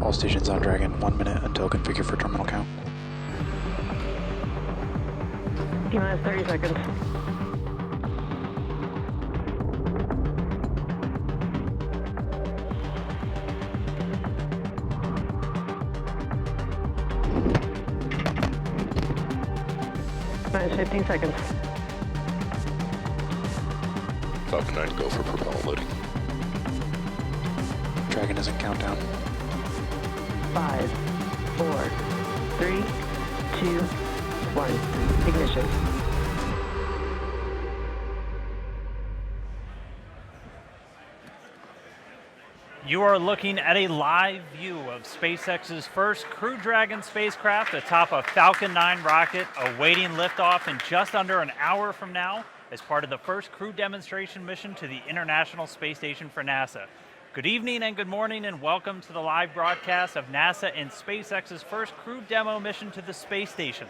All stations on Dragon, 1 minute until configure for terminal count. T-minus 30 seconds. Minus 15 seconds. Falcon 9, go for propellant loading. Dragon is in countdown. 5, 4, 3, 2, 1. Ignition. You are looking at a live view of SpaceX's first Crew Dragon spacecraft atop a Falcon 9 rocket awaiting liftoff in just under an hour from now as part of the first crew demonstration mission to the International Space Station for NASA. Good evening and good morning and welcome to the live broadcast of NASA and SpaceX's first crew demo mission to the space station.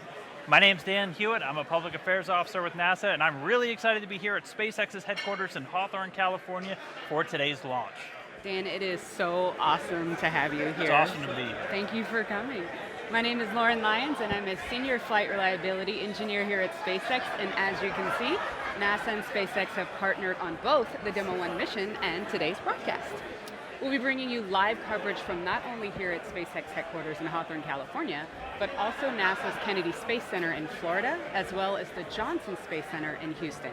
My name's Dan Hewitt. I'm a public affairs officer with NASA and I'm really excited to be here at SpaceX's headquarters in Hawthorne, California for today's launch. Dan, it is so awesome to have you here. It's awesome to be here. Thank you for coming. My name is Lauren Lyons and I'm a senior flight reliability engineer here at SpaceX, and as you can see, NASA and SpaceX have partnered on both the Demo-1 mission and today's broadcast. We'll be bringing you live coverage from not only here at SpaceX headquarters in Hawthorne, California, but also NASA's Kennedy Space Center in Florida, as well as the Johnson Space Center in Houston.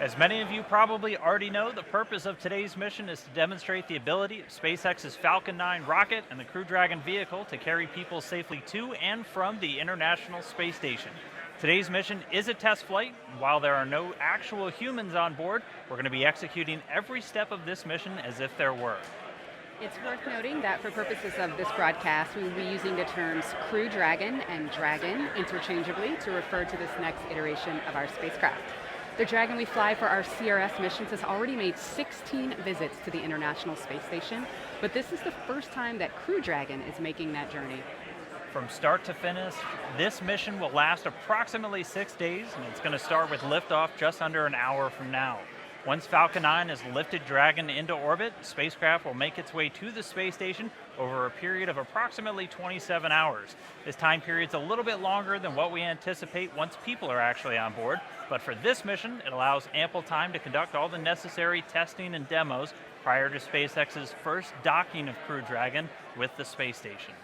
As many of you probably already know, the purpose of today's mission is to demonstrate the ability of SpaceX's Falcon 9 rocket and the Crew Dragon vehicle to carry people safely to and from the International Space Station. Today's mission is a test flight. While there are no actual humans on board, we're going to be executing every step of this mission as if there were. It's worth noting that for purposes of this broadcast, we will be using the terms Crew Dragon and Dragon interchangeably to refer to this next iteration of our spacecraft. The Dragon we fly for our CRS missions has already made 16 visits to the International Space Station, but this is the first time that Crew Dragon is making that journey. From start to finish, this mission will last approximately 6 days, and it's going to start with liftoff just under an hour from now. Once Falcon 9 has lifted Dragon into orbit, the spacecraft will make its way to the space station over a period of approximately 27 hours. This time period is a little bit longer than what we anticipate once people are actually on board, but for this mission, it allows ample time to conduct all the necessary testing and demos prior to SpaceX's first docking of Crew Dragon with the space station.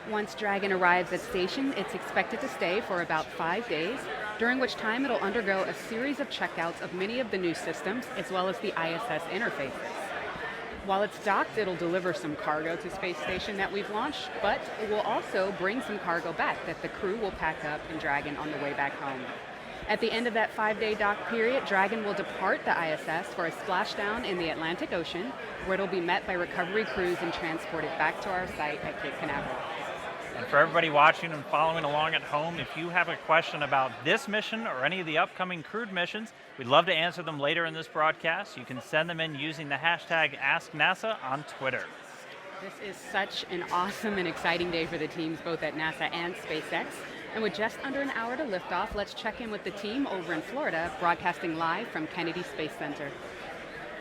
Once Dragon arrives at station, it's expected to stay for about 5 days, during which time it'll undergo a series of checkouts of many of the new systems, as well as the ISS interfaces. While it's docked, it'll deliver some cargo to space station that we've launched, but it will also bring some cargo back that the crew will pack up in Dragon on the way back home. At the end of that 5-day dock period, Dragon will depart the ISS for a splashdown in the Atlantic Ocean, where it'll be met by recovery crews and transported back to our site at Cape Canaveral. And for everybody watching and following along at home, if you have a question about this mission or any of the upcoming crewed missions, we'd love to answer them later in this broadcast. You can send them in using the hashtag AskNASA on Twitter. This is such an awesome and exciting day for the teams both at NASA and SpaceX. And with just under an hour to liftoff, let's check in with the team over in Florida, broadcasting live from Kennedy Space Center.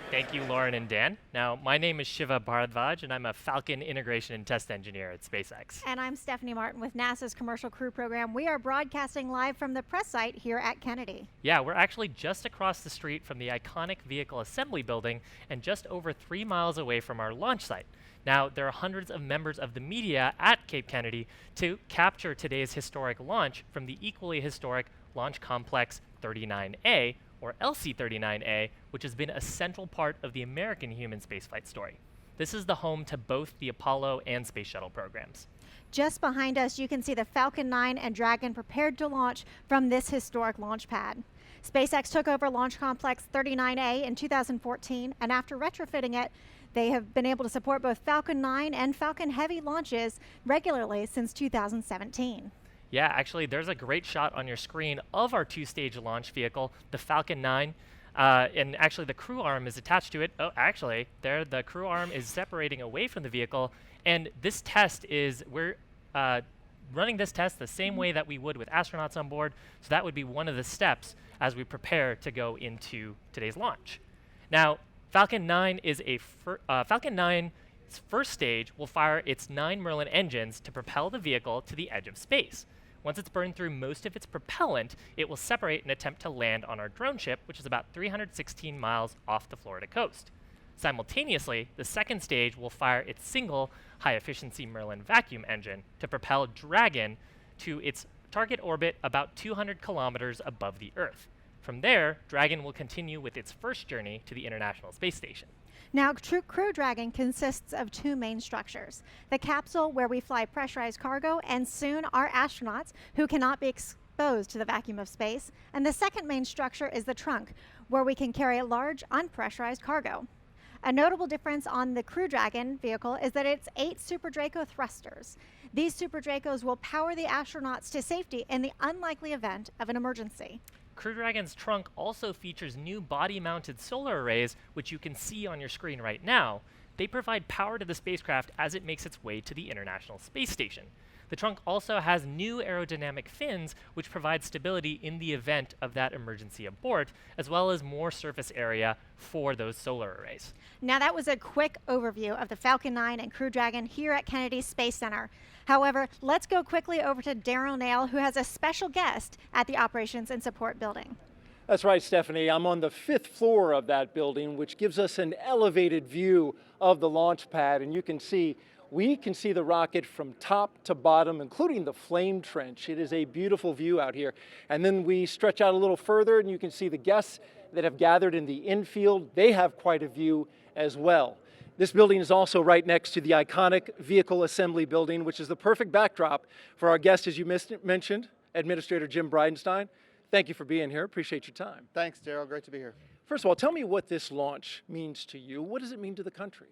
Thank you, Lauren and Dan. Now, my name is Shiva Bharadwaj, and I'm a Falcon Integration and Test Engineer at SpaceX. And I'm Stephanie Martin with NASA's Commercial Crew Program. We are broadcasting live from the press site here at Kennedy. Yeah, we're actually just across the street from the iconic Vehicle Assembly Building and just over 3 miles away from our launch site. Now, there are hundreds of members of the media at Cape Kennedy to capture today's historic launch from the equally historic Launch Complex 39A, or LC-39A, which has been a central part of the American human spaceflight story. This is the home to both the Apollo and Space Shuttle programs. Just behind us, you can see the Falcon 9 and Dragon prepared to launch from this historic launch pad. SpaceX took over Launch Complex 39A in 2014, and after retrofitting it, they have been able to support both Falcon 9 and Falcon Heavy launches regularly since 2017. Yeah, actually, there's a great shot on your screen of our two-stage launch vehicle, the Falcon 9, and actually the crew arm is attached to it. Oh, actually, there the crew arm is separating away from the vehicle, and this test is, we're running this test the same way that we would with astronauts on board, so that would be one of the steps as we prepare to go into today's launch. Now, Falcon 9 is Its first stage will fire its 9 Merlin engines to propel the vehicle to the edge of space. Once it's burned through most of its propellant, it will separate and attempt to land on our drone ship, which is about 316 miles off the Florida coast. Simultaneously, the second stage will fire its single high-efficiency Merlin vacuum engine to propel Dragon to its target orbit about 200 kilometers above the Earth. From there, Dragon will continue with its first journey to the International Space Station. Now, Crew Dragon consists of 2 main structures: the capsule, where we fly pressurized cargo, and soon our astronauts, who cannot be exposed to the vacuum of space. And the second main structure is the trunk, where we can carry large, unpressurized cargo. A notable difference on the Crew Dragon vehicle is that it's 8 Super Draco thrusters. These Super Dracos will power the astronauts to safety in the unlikely event of an emergency. Crew Dragon's trunk also features new body-mounted solar arrays, which you can see on your screen right now. They provide power to the spacecraft as it makes its way to the International Space Station. The trunk also has new aerodynamic fins, which provide stability in the event of that emergency abort, as well as more surface area for those solar arrays. Now, that was a quick overview of the Falcon 9 and Crew Dragon here at Kennedy Space Center. However, let's go quickly over to Daryl Nail, who has a special guest at the Operations and Support Building. That's right, Stephanie. I'm on the 5th floor of that building, which gives us an elevated view of the launch pad, and we can see the rocket from top to bottom, including the flame trench. It is a beautiful view out here. And then we stretch out a little further, and you can see the guests that have gathered in the infield. They have quite a view as well. This building is also right next to the iconic Vehicle Assembly Building, which is the perfect backdrop for our guest, as you mentioned, Administrator Jim Bridenstine. Thank you for being here. Appreciate your time. Thanks, Daryl. Great to be here. First of all, tell me what this launch means to you. What does it mean to the country?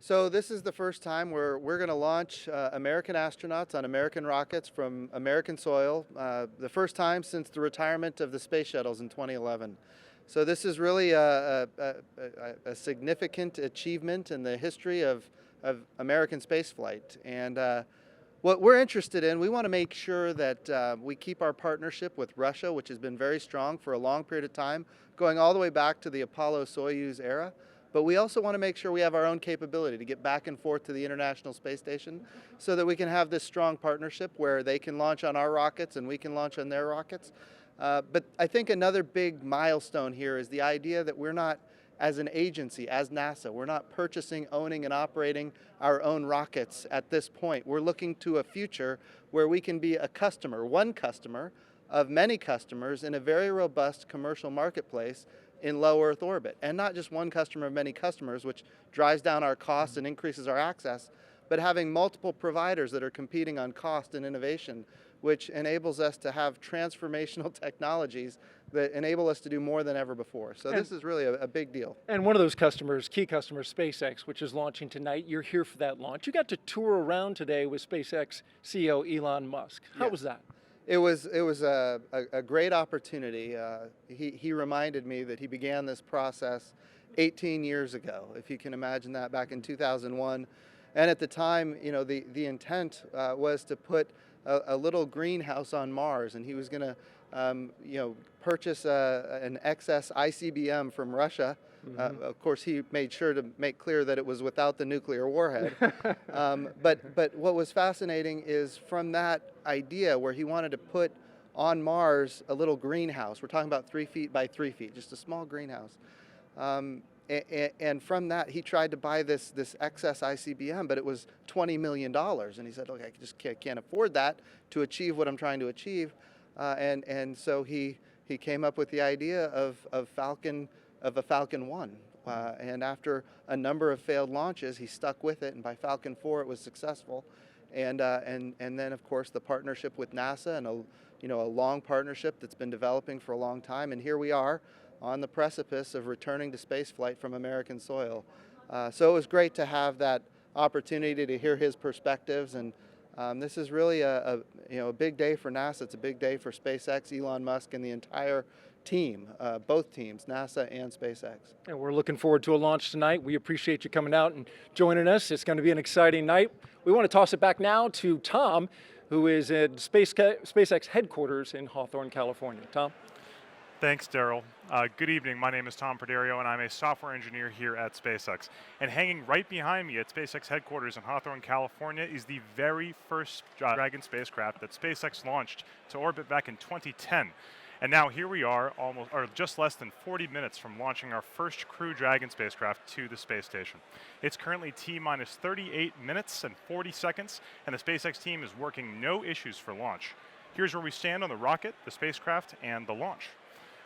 So this is the first time we're going to launch American astronauts on American rockets from American soil, the first time since the retirement of the space shuttles in 2011. So this is really a significant achievement in the history of American spaceflight. And what we're interested in, we want to make sure that we keep our partnership with Russia, which has been very strong for a long period of time, going all the way back to the Apollo-Soyuz era. But we also want to make sure we have our own capability to get back and forth to the International Space Station so that we can have this strong partnership where they can launch on our rockets and we can launch on their rockets. But I think another big milestone here is the idea that we're not, as an agency, as NASA, we're not purchasing, owning, and operating our own rockets at this point. We're looking to a future where we can be a customer, one customer of many customers in a very robust commercial marketplace in low Earth orbit. And not just one customer of many customers, which drives down our costs and increases our access, but having multiple providers that are competing on cost and innovation, which enables us to have transformational technologies that enable us to do more than ever before. So this is really a big deal. And one of those customers, key customers, SpaceX, which is launching tonight. You're here for that launch. You got to tour around today with SpaceX CEO Elon Musk. How was that? It was a great opportunity. He reminded me that he began this process 18 years ago, if you can imagine that, back in 2001. And at the time, you know, the intent was to put a little greenhouse on Mars, and he was going to, purchase an excess ICBM from Russia. Of course, he made sure to make clear that it was without the nuclear warhead. But what was fascinating is from that idea where he wanted to put on Mars a little greenhouse. We're talking about 3 feet by 3 feet, just a small greenhouse. And from that, he tried to buy this excess ICBM, but it was $20 million. And he said, look, I just can't afford that to achieve what I'm trying to achieve. And so he came up with the idea of a Falcon 1. And after a number of failed launches, he stuck with it. And by Falcon 4, it was successful. And then, of course, the partnership with NASA and a long partnership that's been developing for a long time. And here we are on the precipice of returning to spaceflight from American soil. So it was great to have that opportunity to hear his perspectives. And this is really a big day for NASA. It's a big day for SpaceX, Elon Musk, and the entire team, both teams, NASA and SpaceX. And we're looking forward to a launch tonight. We appreciate you coming out and joining us. It's going to be an exciting night. We want to toss it back now to Tom, who is at SpaceX headquarters in Hawthorne, California. Tom? Thanks, Daryl. Good evening. My name is Tom Perderio, and I'm a software engineer here at SpaceX. And hanging right behind me at SpaceX headquarters in Hawthorne, California, is the very first Dragon spacecraft that SpaceX launched to orbit back in 2010. And now here we are, just less than 40 minutes from launching our first Crew Dragon spacecraft to the space station. It's currently T-minus 38 minutes and 40 seconds, and the SpaceX team is working no issues for launch. Here's where we stand on the rocket, the spacecraft, and the launch.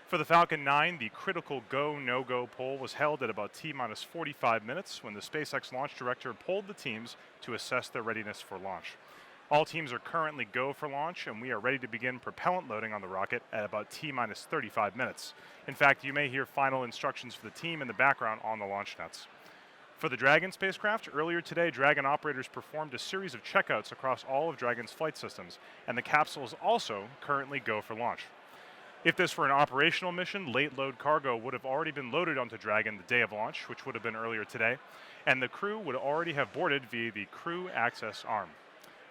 For the Falcon 9, the critical go, no-go poll was held at about T-minus 45 minutes when the SpaceX launch director polled the teams to assess their readiness for launch. All teams are currently go for launch, and we are ready to begin propellant loading on the rocket at about T-minus 35 minutes. In fact, you may hear final instructions for the team in the background on the launch nets. For the Dragon spacecraft, earlier today, Dragon operators performed a series of checkouts across all of Dragon's flight systems, and the capsule is also currently go for launch. If this were an operational mission, late load cargo would have already been loaded onto Dragon the day of launch, which would have been earlier today, and the crew would already have boarded via the crew access arm.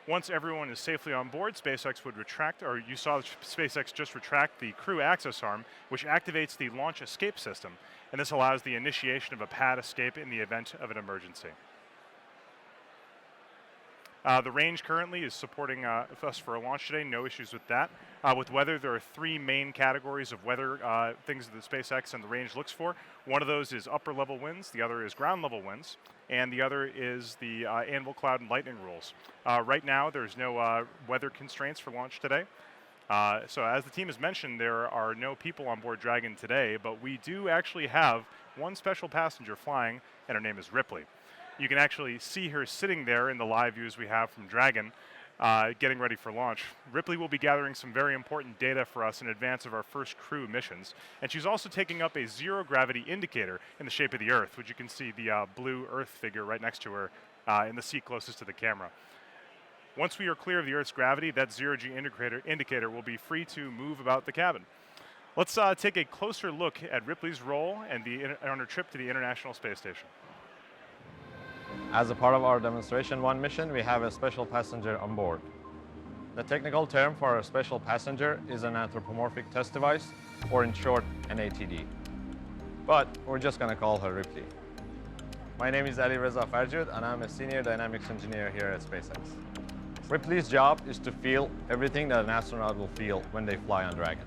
Once everyone is safely on board, SpaceX would retract, or you saw SpaceX just retract the crew access arm, which activates the launch escape system, and this allows the initiation of a pad escape in the event of an emergency. The range currently is supporting us for a launch today, no issues with that. With weather, there are three main categories of weather things that the SpaceX and the range looks for. One of those is upper level winds, the other is ground level winds, and the other is the anvil cloud and lightning rules. Right now, there's no weather constraints for launch today. So as the team has mentioned, there are no people on board Dragon today, but we do actually have one special passenger flying, and her name is Ripley. You can actually see her sitting there in the live views we have from Dragon, getting ready for launch. Ripley will be gathering some very important data for us in advance of our first crew missions. And she's also taking up a zero-gravity indicator in the shape of the Earth, which you can see the blue Earth figure right next to her in the seat closest to the camera. Once we are clear of the Earth's gravity, that zero-G indicator will be free to move about the cabin. Let's take a closer look at Ripley's role and on her trip to the International Space Station. As a part of our Demonstration 1 mission, we have a special passenger on board. The technical term for a special passenger is an anthropomorphic test device, or in short, an ATD. But we're just going to call her Ripley. My name is Ali Reza Farjud, and I'm a senior dynamics engineer here at SpaceX. Ripley's job is to feel everything that an astronaut will feel when they fly on Dragon.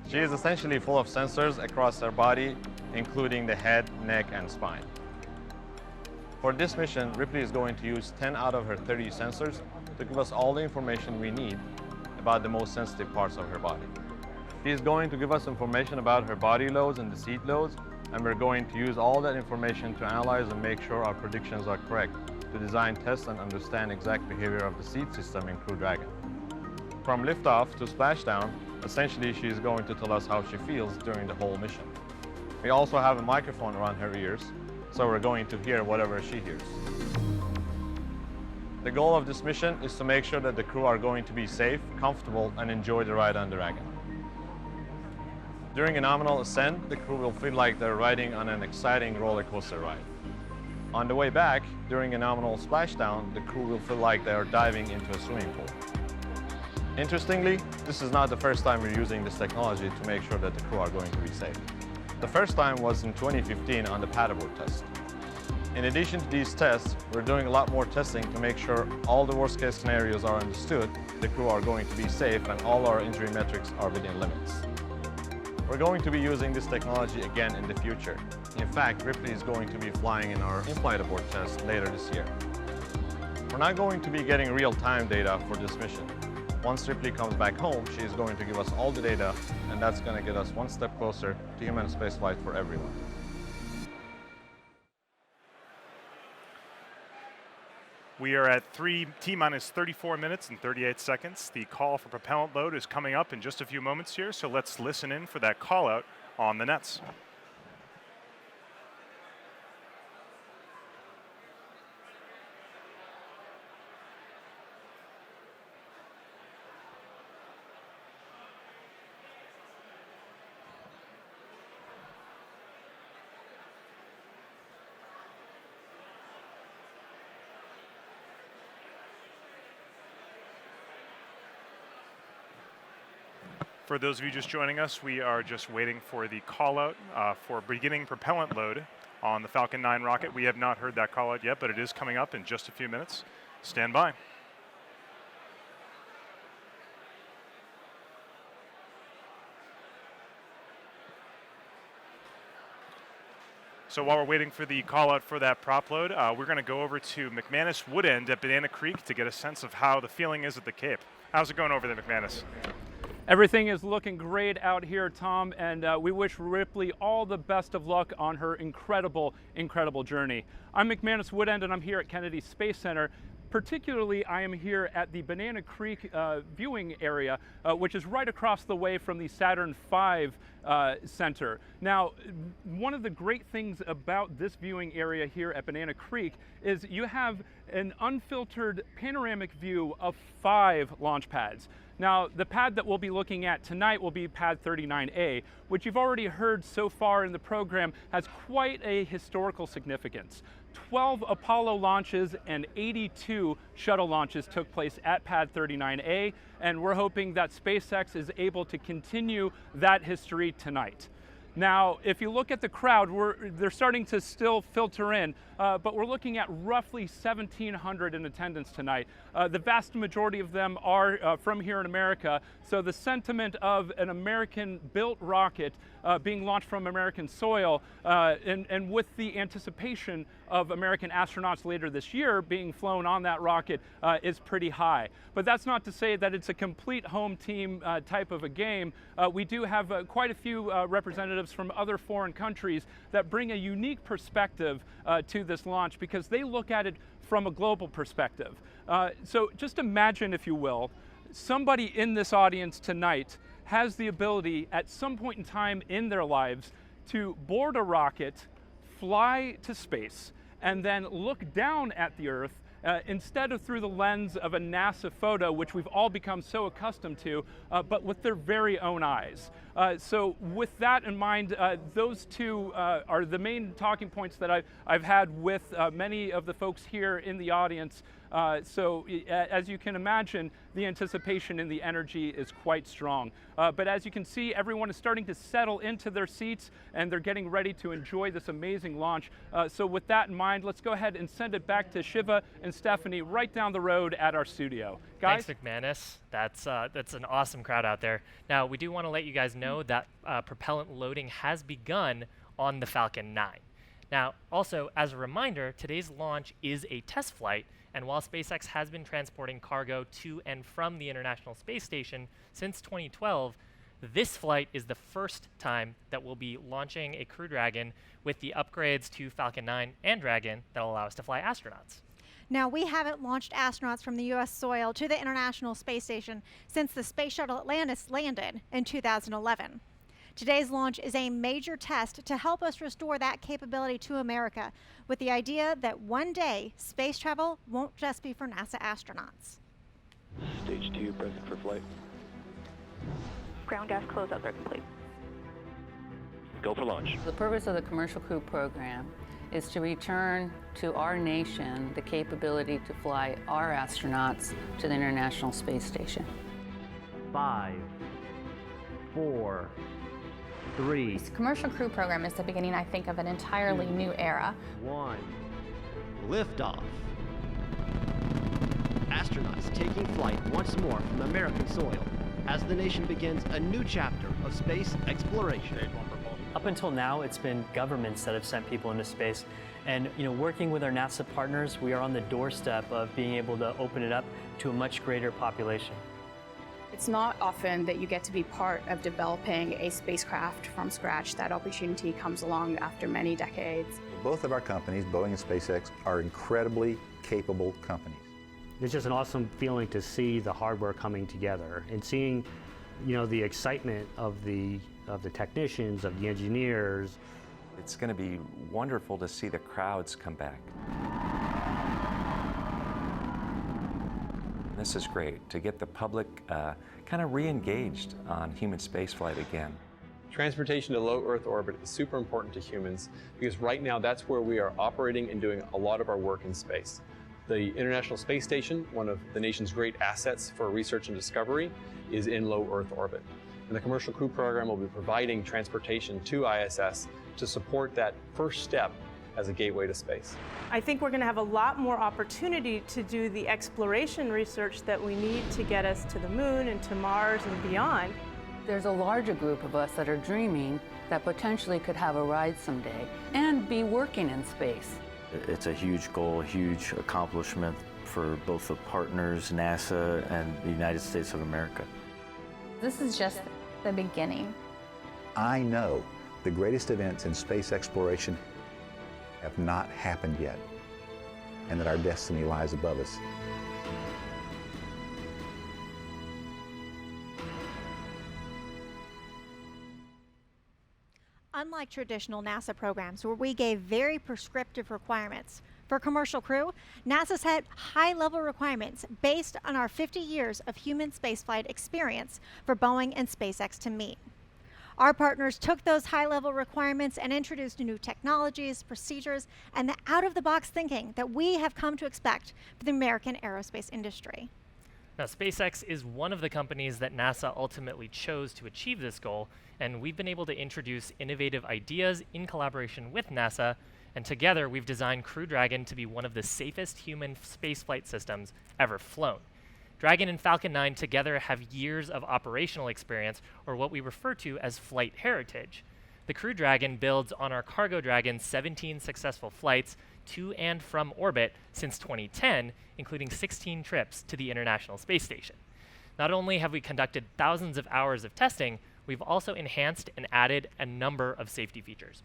She is essentially full of sensors across her body, including the head, neck, and spine. For this mission, Ripley is going to use 10 out of her 30 sensors to give us all the information we need about the most sensitive parts of her body. She is going to give us information about her body loads and the seat loads, and we're going to use all that information to analyze and make sure our predictions are correct, to design, test, and understand exact behavior of the seat system in Crew Dragon. From liftoff to splashdown, essentially she is going to tell us how she feels during the whole mission. We also have a microphone around her ears, so we're going to hear whatever she hears. The goal of this mission is to make sure that the crew are going to be safe, comfortable, and enjoy the ride on Dragon. During a nominal ascent, the crew will feel like they're riding on an exciting roller coaster ride. On the way back, during a nominal splashdown, the crew will feel like they are diving into a swimming pool. Interestingly, this is not the first time we're using this technology to make sure that the crew are going to be safe. The first time was in 2015 on the paddleboard test. In addition to these tests, we're doing a lot more testing to make sure all the worst case scenarios are understood, the crew are going to be safe, and all our injury metrics are within limits. We're going to be using this technology again in the future. In fact, Ripley is going to be flying in our in-flight abort test later this year. We're not going to be getting real-time data for this mission. Once Ripley comes back home, she is going to give us all the data, and that's going to get us one step closer to human spaceflight for everyone. We are at T-minus 34 minutes and 38 seconds. The call for propellant load is coming up in just a few moments here, so let's listen in for that call out on the nets. For those of you just joining us, we are just waiting for the call out for beginning propellant load on the Falcon 9 rocket. We have not heard that call out yet, but it is coming up in just a few minutes. Stand by. So while we're waiting for the call out for that prop load, we're going to go over to McManus Woodend at Banana Creek to get a sense of how the feeling is at the Cape. How's it going over there, McManus? Everything is looking great out here, Tom, and we wish Ripley all the best of luck on her incredible, incredible journey. I'm McManus Woodend, and I'm here at Kennedy Space Center. Particularly, I am here at the Banana Creek viewing area, which is right across the way from the Saturn V Center. Now, one of the great things about this viewing area here at Banana Creek is you have an unfiltered panoramic view of 5 launch pads. Now, the pad that we'll be looking at tonight will be pad 39A, which you've already heard so far in the program has quite a historical significance. 12 Apollo launches and 82 shuttle launches took place at pad 39A, and we're hoping that SpaceX is able to continue that history tonight. Now, if you look at the crowd, they're starting to still filter in, but we're looking at roughly 1,700 in attendance tonight. The vast majority of them are from here in America, so the sentiment of an American-built rocket being launched from American soil, and with the anticipation of American astronauts later this year being flown on that rocket is pretty high. But that's not to say that it's a complete home team type of a game. We do have quite a few representatives from other foreign countries that bring a unique perspective to this launch because they look at it from a global perspective. So just imagine, if you will, somebody in this audience tonight has the ability at some point in time in their lives to board a rocket, fly to space, and then look down at the Earth instead of through the lens of a NASA photo, which we've all become so accustomed to, but with their very own eyes. So with that in mind, those two are the main talking points that I've had with many of the folks here in the audience. So as you can imagine, the anticipation and the energy is quite strong. But as you can see, everyone is starting to settle into their seats and they're getting ready to enjoy this amazing launch. So with that in mind, let's go ahead and send it back to Shiva and Stephanie right down the road at our studio. Guys? Thanks, McManus. That's an awesome crowd out there. Now, we do want to let you guys know that propellant loading has begun on the Falcon 9. Now, also, as a reminder, today's launch is a test flight, and while SpaceX has been transporting cargo to and from the International Space Station since 2012, this flight is the first time that we'll be launching a Crew Dragon with the upgrades to Falcon 9 and Dragon that will allow us to fly astronauts. Now, we haven't launched astronauts from the U.S. soil to the International Space Station since the Space Shuttle Atlantis landed in 2011. Today's launch is a major test to help us restore that capability to America, with the idea that one day space travel won't just be for NASA astronauts. Stage 2, present for flight. Ground gas closeouts are complete. Go for launch. The purpose of the Commercial Crew Program is to return to our nation the capability to fly our astronauts to the International Space Station. 5, 4, 3. This Commercial Crew Program is the beginning, I think, of an entirely new era. 1. Liftoff. Astronauts taking flight once more from American soil as the nation begins a new chapter of space exploration. Up until now, it's been governments that have sent people into space. And working with our NASA partners, we are on the doorstep of being able to open it up to a much greater population. It's not often that you get to be part of developing a spacecraft from scratch. That opportunity comes along after many decades. Both of our companies, Boeing and SpaceX, are incredibly capable companies. It's just an awesome feeling to see the hardware coming together and seeing, the excitement of the technicians, of the engineers. It's going to be wonderful to see the crowds come back. This is great, to get the public kind of re-engaged on human spaceflight again. Transportation to low Earth orbit is super important to humans because right now that's where we are operating and doing a lot of our work in space. The International Space Station, one of the nation's great assets for research and discovery, is in low Earth orbit. And the Commercial Crew Program will be providing transportation to ISS to support that first step as a gateway to space. I think we're going to have a lot more opportunity to do the exploration research that we need to get us to the moon and to Mars and beyond. There's a larger group of us that are dreaming that potentially could have a ride someday and be working in space. It's a huge goal, a huge accomplishment for both the partners, NASA and the United States of America. This is just the beginning. I know the greatest events in space exploration have not happened yet, and that our destiny lies above us. Unlike traditional NASA programs where we gave very prescriptive requirements, for commercial crew, NASA set high-level requirements based on our 50 years of human spaceflight experience for Boeing and SpaceX to meet. Our partners took those high-level requirements and introduced new technologies, procedures, and the out-of-the-box thinking that we have come to expect for the American aerospace industry. Now, SpaceX is one of the companies that NASA ultimately chose to achieve this goal, and we've been able to introduce innovative ideas in collaboration with NASA, and together we've designed Crew Dragon to be one of the safest human spaceflight systems ever flown. Dragon and Falcon 9 together have years of operational experience, or what we refer to as flight heritage. The Crew Dragon builds on our Cargo Dragon's 17 successful flights to and from orbit since 2010, including 16 trips to the International Space Station. Not only have we conducted thousands of hours of testing, we've also enhanced and added a number of safety features.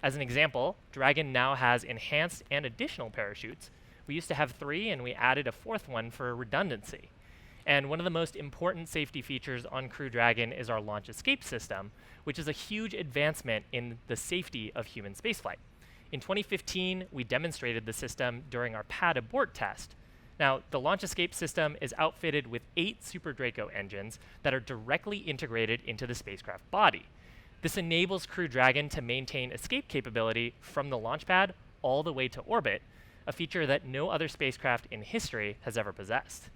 As an example, Dragon now has enhanced and additional parachutes. We used to have 3, and we added a 4th one for redundancy. And one of the most important safety features on Crew Dragon is our launch escape system, which is a huge advancement in the safety of human spaceflight. In 2015, we demonstrated the system during our pad abort test. Now, the launch escape system is outfitted with 8 Super Draco engines that are directly integrated into the spacecraft body. This enables Crew Dragon to maintain escape capability from the launch pad all the way to orbit, a feature that no other spacecraft in history has ever possessed.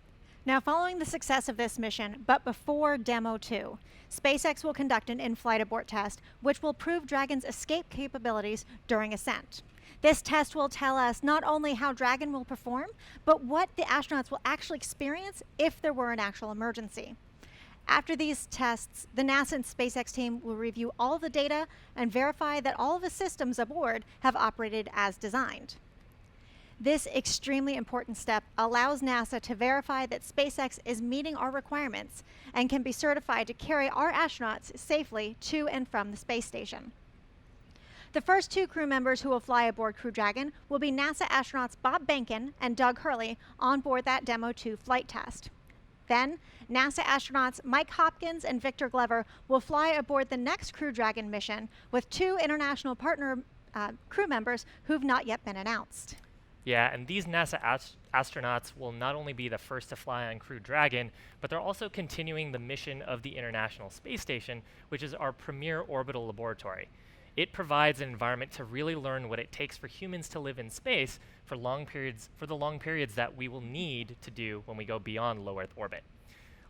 Now, following the success of this mission, but before Demo-2, SpaceX will conduct an in-flight abort test, which will prove Dragon's escape capabilities during ascent. This test will tell us not only how Dragon will perform, but what the astronauts will actually experience if there were an actual emergency. After these tests, the NASA and SpaceX team will review all the data and verify that all of the systems aboard have operated as designed. This extremely important step allows NASA to verify that SpaceX is meeting our requirements and can be certified to carry our astronauts safely to and from the space station. The first 2 crew members who will fly aboard Crew Dragon will be NASA astronauts Bob Behnken and Doug Hurley on board that Demo-2 flight test. Then, NASA astronauts Mike Hopkins and Victor Glover will fly aboard the next Crew Dragon mission with 2 international partner crew members who've not yet been announced. Yeah, and these NASA astronauts will not only be the first to fly on Crew Dragon, but they're also continuing the mission of the International Space Station, which is our premier orbital laboratory. It provides an environment to really learn what it takes for humans to live in space for the long periods that we will need to do when we go beyond low Earth orbit.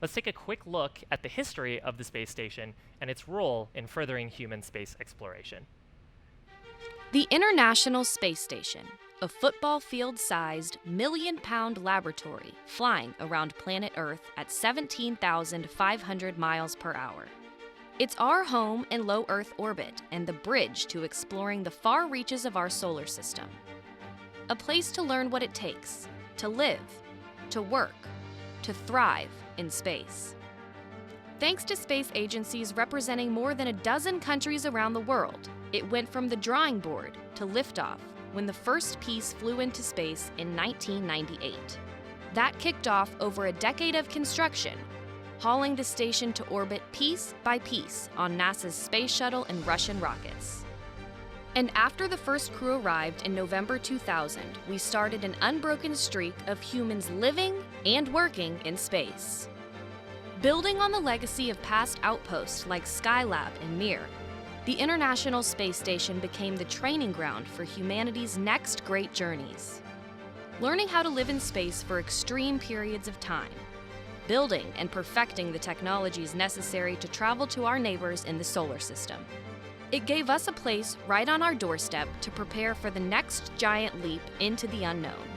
Let's take a quick look at the history of the space station and its role in furthering human space exploration. The International Space Station, a football field-sized, million-pound laboratory flying around planet Earth at 17,500 miles per hour. It's our home in low Earth orbit and the bridge to exploring the far reaches of our solar system. A place to learn what it takes to live, to work, to thrive in space. Thanks to space agencies representing more than a dozen countries around the world, it went from the drawing board to liftoff when the first piece flew into space in 1998. That kicked off over a decade of construction, hauling the station to orbit piece by piece on NASA's space shuttle and Russian rockets. And after the first crew arrived in November 2000, we started an unbroken streak of humans living and working in space. Building on the legacy of past outposts like Skylab and Mir, the International Space Station became the training ground for humanity's next great journeys. Learning how to live in space for extreme periods of time, building and perfecting the technologies necessary to travel to our neighbors in the solar system. It gave us a place right on our doorstep to prepare for the next giant leap into the unknown.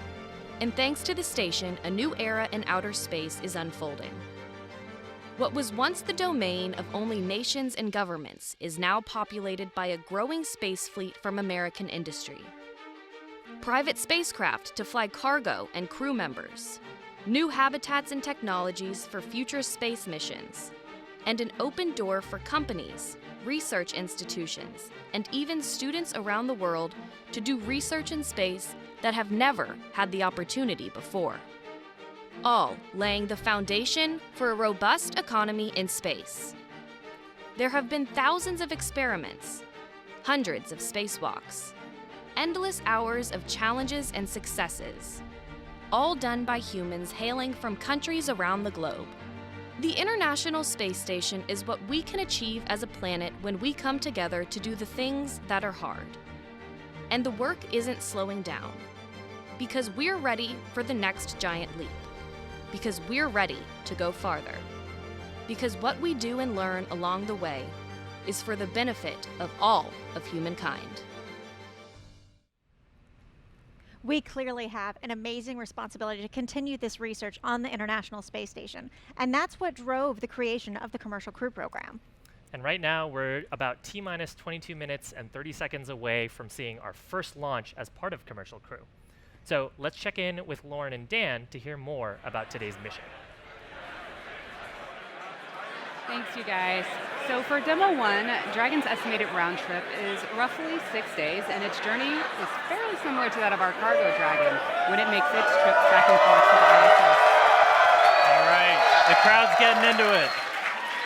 And thanks to the station, a new era in outer space is unfolding. What was once the domain of only nations and governments is now populated by a growing space fleet from American industry. Private spacecraft to fly cargo and crew members, new habitats and technologies for future space missions, and an open door for companies, research institutions, and even students around the world to do research in space that have never had the opportunity before. All laying the foundation for a robust economy in space. There have been thousands of experiments, hundreds of spacewalks, endless hours of challenges and successes, all done by humans hailing from countries around the globe. The International Space Station is what we can achieve as a planet when we come together to do the things that are hard. And the work isn't slowing down, because we're ready for the next giant leap. Because we're ready to go farther. Because what we do and learn along the way is for the benefit of all of humankind. We clearly have an amazing responsibility to continue this research on the International Space Station, and that's what drove the creation of the Commercial Crew Program. And right now, we're about T-minus 22 minutes and 30 seconds away from seeing our first launch as part of Commercial Crew. So let's check in with Lauren and Dan to hear more about today's mission. Thanks, you guys. So for Demo-1, Dragon's estimated round trip is roughly 6 days, and its journey is fairly similar to that of our cargo Dragon when it makes its trips back and forth to the ISS. All right, the crowd's getting into it.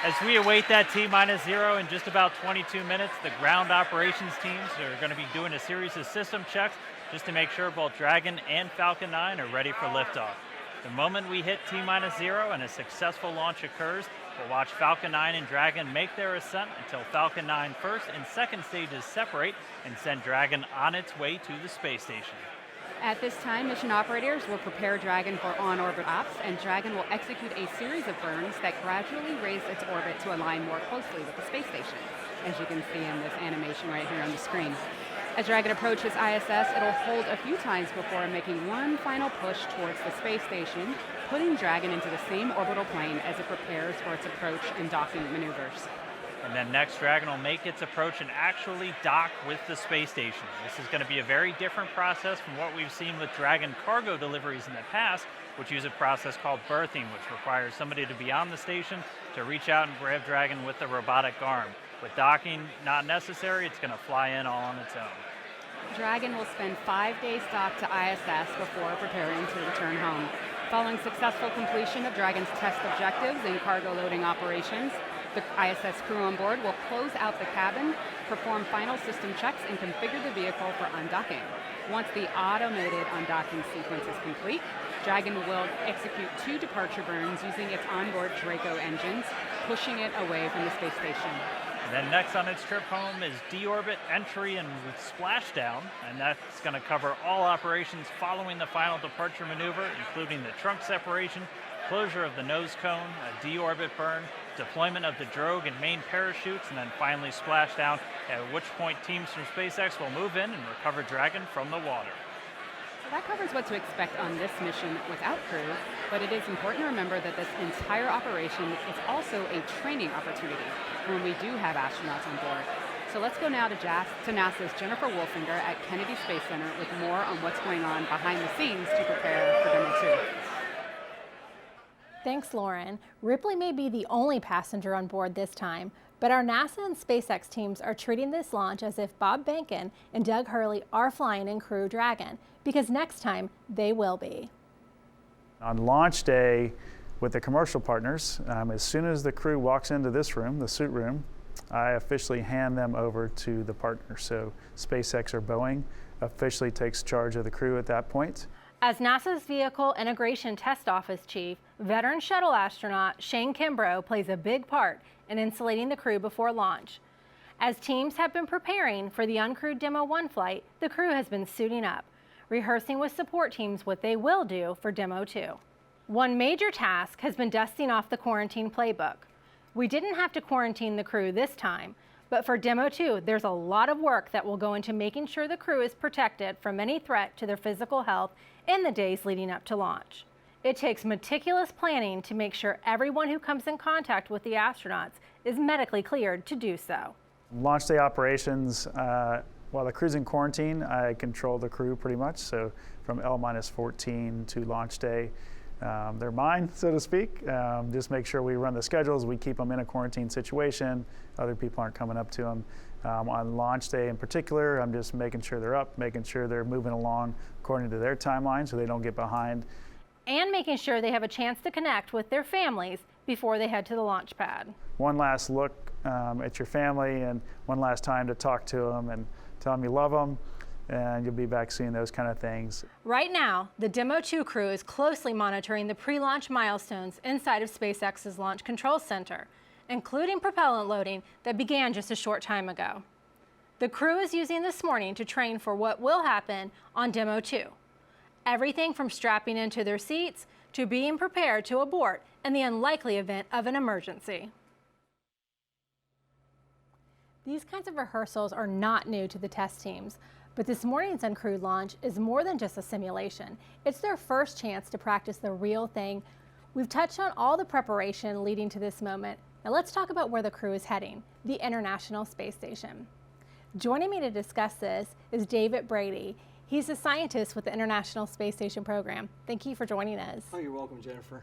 As we await that T-minus 0 in just about 22 minutes, the ground operations teams are going to be doing a series of system checks just to make sure both Dragon and Falcon 9 are ready for liftoff. The moment we hit T-minus 0 and a successful launch occurs, we'll watch Falcon 9 and Dragon make their ascent until Falcon 9 first and second stages separate and send Dragon on its way to the space station. At this time, mission operators will prepare Dragon for on-orbit ops, and Dragon will execute a series of burns that gradually raise its orbit to align more closely with the space station, as you can see in this animation right here on the screen. As Dragon approaches ISS, it'll hold a few times before making one final push towards the space station, putting Dragon into the same orbital plane as it prepares for its approach and docking maneuvers. And then next, Dragon will make its approach and actually dock with the space station. This is going to be a very different process from what we've seen with Dragon cargo deliveries in the past, which use a process called berthing, which requires somebody to be on the station to reach out and grab Dragon with the robotic arm. With docking not necessary, it's going to fly in all on its own. Dragon will spend 5 days docked to ISS before preparing to return home. Following successful completion of Dragon's test objectives and cargo loading operations, the ISS crew on board will close out the cabin, perform final system checks, and configure the vehicle for undocking. Once the automated undocking sequence is complete, Dragon will execute 2 departure burns using its onboard Draco engines, pushing it away from the space station. And then next on its trip home is deorbit, entry, and splashdown, and that's going to cover all operations following the final departure maneuver, including the trunk separation, closure of the nose cone, a deorbit burn, deployment of the drogue and main parachutes, and then finally splashdown, at which point teams from SpaceX will move in and recover Dragon from the water. So that covers what to expect on this mission without crew, but it is important to remember that this entire operation is also a training opportunity when we do have astronauts on board. So let's go now to NASA's Jennifer Wolfinger at Kennedy Space Center with more on what's going on behind the scenes to prepare for Demo-2. Thanks, Lauren. Ripley may be the only passenger on board this time, but our NASA and SpaceX teams are treating this launch as if Bob Behnken and Doug Hurley are flying in Crew Dragon, because next time they will be. On launch day with the commercial partners, as soon as the crew walks into this room, the suit room, I officially hand them over to the partners. So SpaceX or Boeing officially takes charge of the crew at that point. As NASA's Vehicle Integration Test Office Chief, veteran shuttle astronaut Shane Kimbrough plays a big part in insulating the crew before launch. As teams have been preparing for the uncrewed Demo-1 flight, the crew has been suiting up, rehearsing with support teams what they will do for Demo-2. One major task has been dusting off the quarantine playbook. We didn't have to quarantine the crew this time, but for Demo-2, there's a lot of work that will go into making sure the crew is protected from any threat to their physical health in the days leading up to launch. It takes meticulous planning to make sure everyone who comes in contact with the astronauts is medically cleared to do so. Launch day operations, while the crew's in quarantine, I control the crew pretty much. So from L-14 to launch day, they're mine, so to speak. Just make sure we run the schedules, we keep them in a quarantine situation, other people aren't coming up to them. On launch day in particular, I'm just making sure they're up, making sure they're moving along according to their timeline so they don't get behind. And making sure they have a chance to connect with their families before they head to the launch pad. One last look at your family and one last time to talk to them and tell them you love them, and you'll be back soon, those kind of things. Right now, the Demo-2 crew is closely monitoring the pre-launch milestones inside of SpaceX's Launch Control Center, including propellant loading that began just a short time ago. The crew is using this morning to train for what will happen on Demo-2. Everything from strapping into their seats to being prepared to abort in the unlikely event of an emergency. These kinds of rehearsals are not new to the test teams, but this morning's uncrewed launch is more than just a simulation. It's their first chance to practice the real thing. We've touched on all the preparation leading to this moment. Now let's talk about where the crew is heading, the International Space Station. Joining me to discuss this is David Brady. He's a scientist with the International Space Station program. Thank you for joining us. Oh, you're welcome, Jennifer.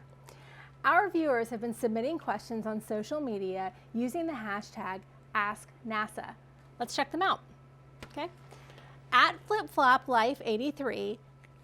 Our viewers have been submitting questions on social media using the hashtag AskNASA. Let's check them out. Okay. @FlipFlopLife83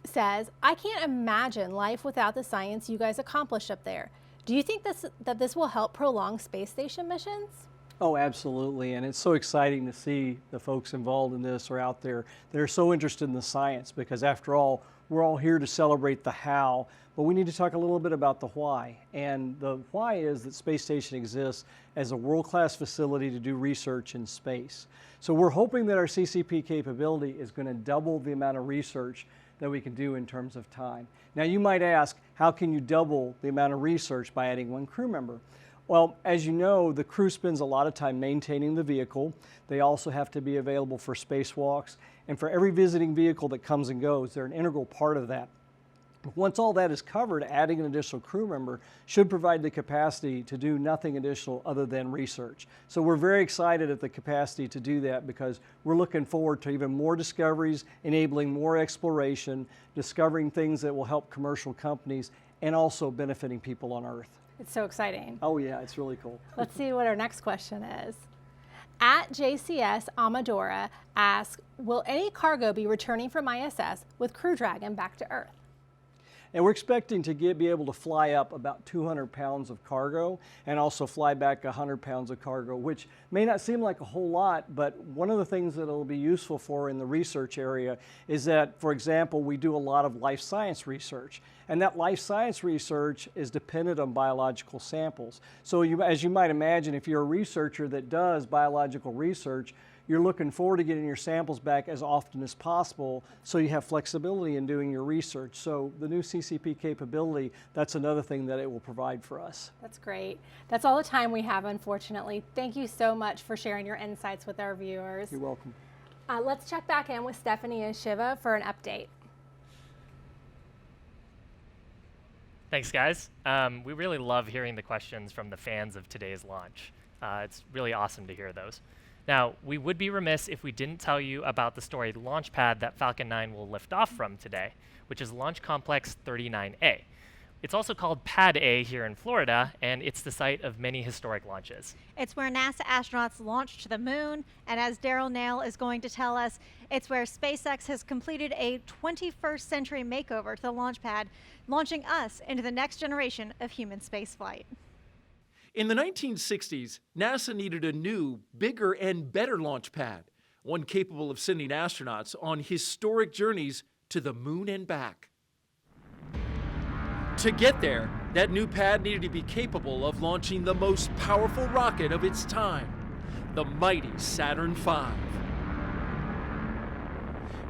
says, I can't imagine life without the science you guys accomplished up there. Do you think that this will help prolong space station missions? Oh, absolutely, and it's so exciting to see the folks involved in this are out there. They're so interested in the science because after all, we're all here to celebrate the how, but we need to talk a little bit about the why. And the why is that Space Station exists as a world-class facility to do research in space. So we're hoping that our CCP capability is going to double the amount of research that we can do in terms of time. Now you might ask, how can you double the amount of research by adding one crew member? Well, as you know, the crew spends a lot of time maintaining the vehicle. They also have to be available for spacewalks. And for every visiting vehicle that comes and goes, they're an integral part of that. Once all that is covered, adding an additional crew member should provide the capacity to do nothing additional other than research. So we're very excited at the capacity to do that because we're looking forward to even more discoveries, enabling more exploration, discovering things that will help commercial companies, and also benefiting people on Earth. It's so exciting. Oh yeah, it's really cool. Let's see what our next question is. @JCS Amadora asks, will any cargo be returning from ISS with Crew Dragon back to Earth? And we're expecting to be able to fly up about 200 pounds of cargo and also fly back 100 pounds of cargo, which may not seem like a whole lot, but one of the things that it'll be useful for in the research area is that, for example, we do a lot of life science research. And that life science research is dependent on biological samples. So as you might imagine, if you're a researcher that does biological research, you're looking forward to getting your samples back as often as possible so you have flexibility in doing your research. So the new CCP capability, that's another thing that it will provide for us. That's great. That's all the time we have, unfortunately. Thank you so much for sharing your insights with our viewers. You're welcome. Let's check back in with Stephanie and Shiva for an update. Thanks, guys. We really love hearing the questions from the fans of today's launch. It's really awesome to hear those. Now, we would be remiss if we didn't tell you about the storied launch pad that Falcon 9 will lift off from today, which is Launch Complex 39A. It's also called Pad A here in Florida, and it's the site of many historic launches. It's where NASA astronauts launched to the moon, and as Daryl Nail is going to tell us, it's where SpaceX has completed a 21st century makeover to the launch pad, launching us into the next generation of human spaceflight. In the 1960s, NASA needed a new, bigger, and better launch pad, one capable of sending astronauts on historic journeys to the moon and back. To get there, that new pad needed to be capable of launching the most powerful rocket of its time, the mighty Saturn V.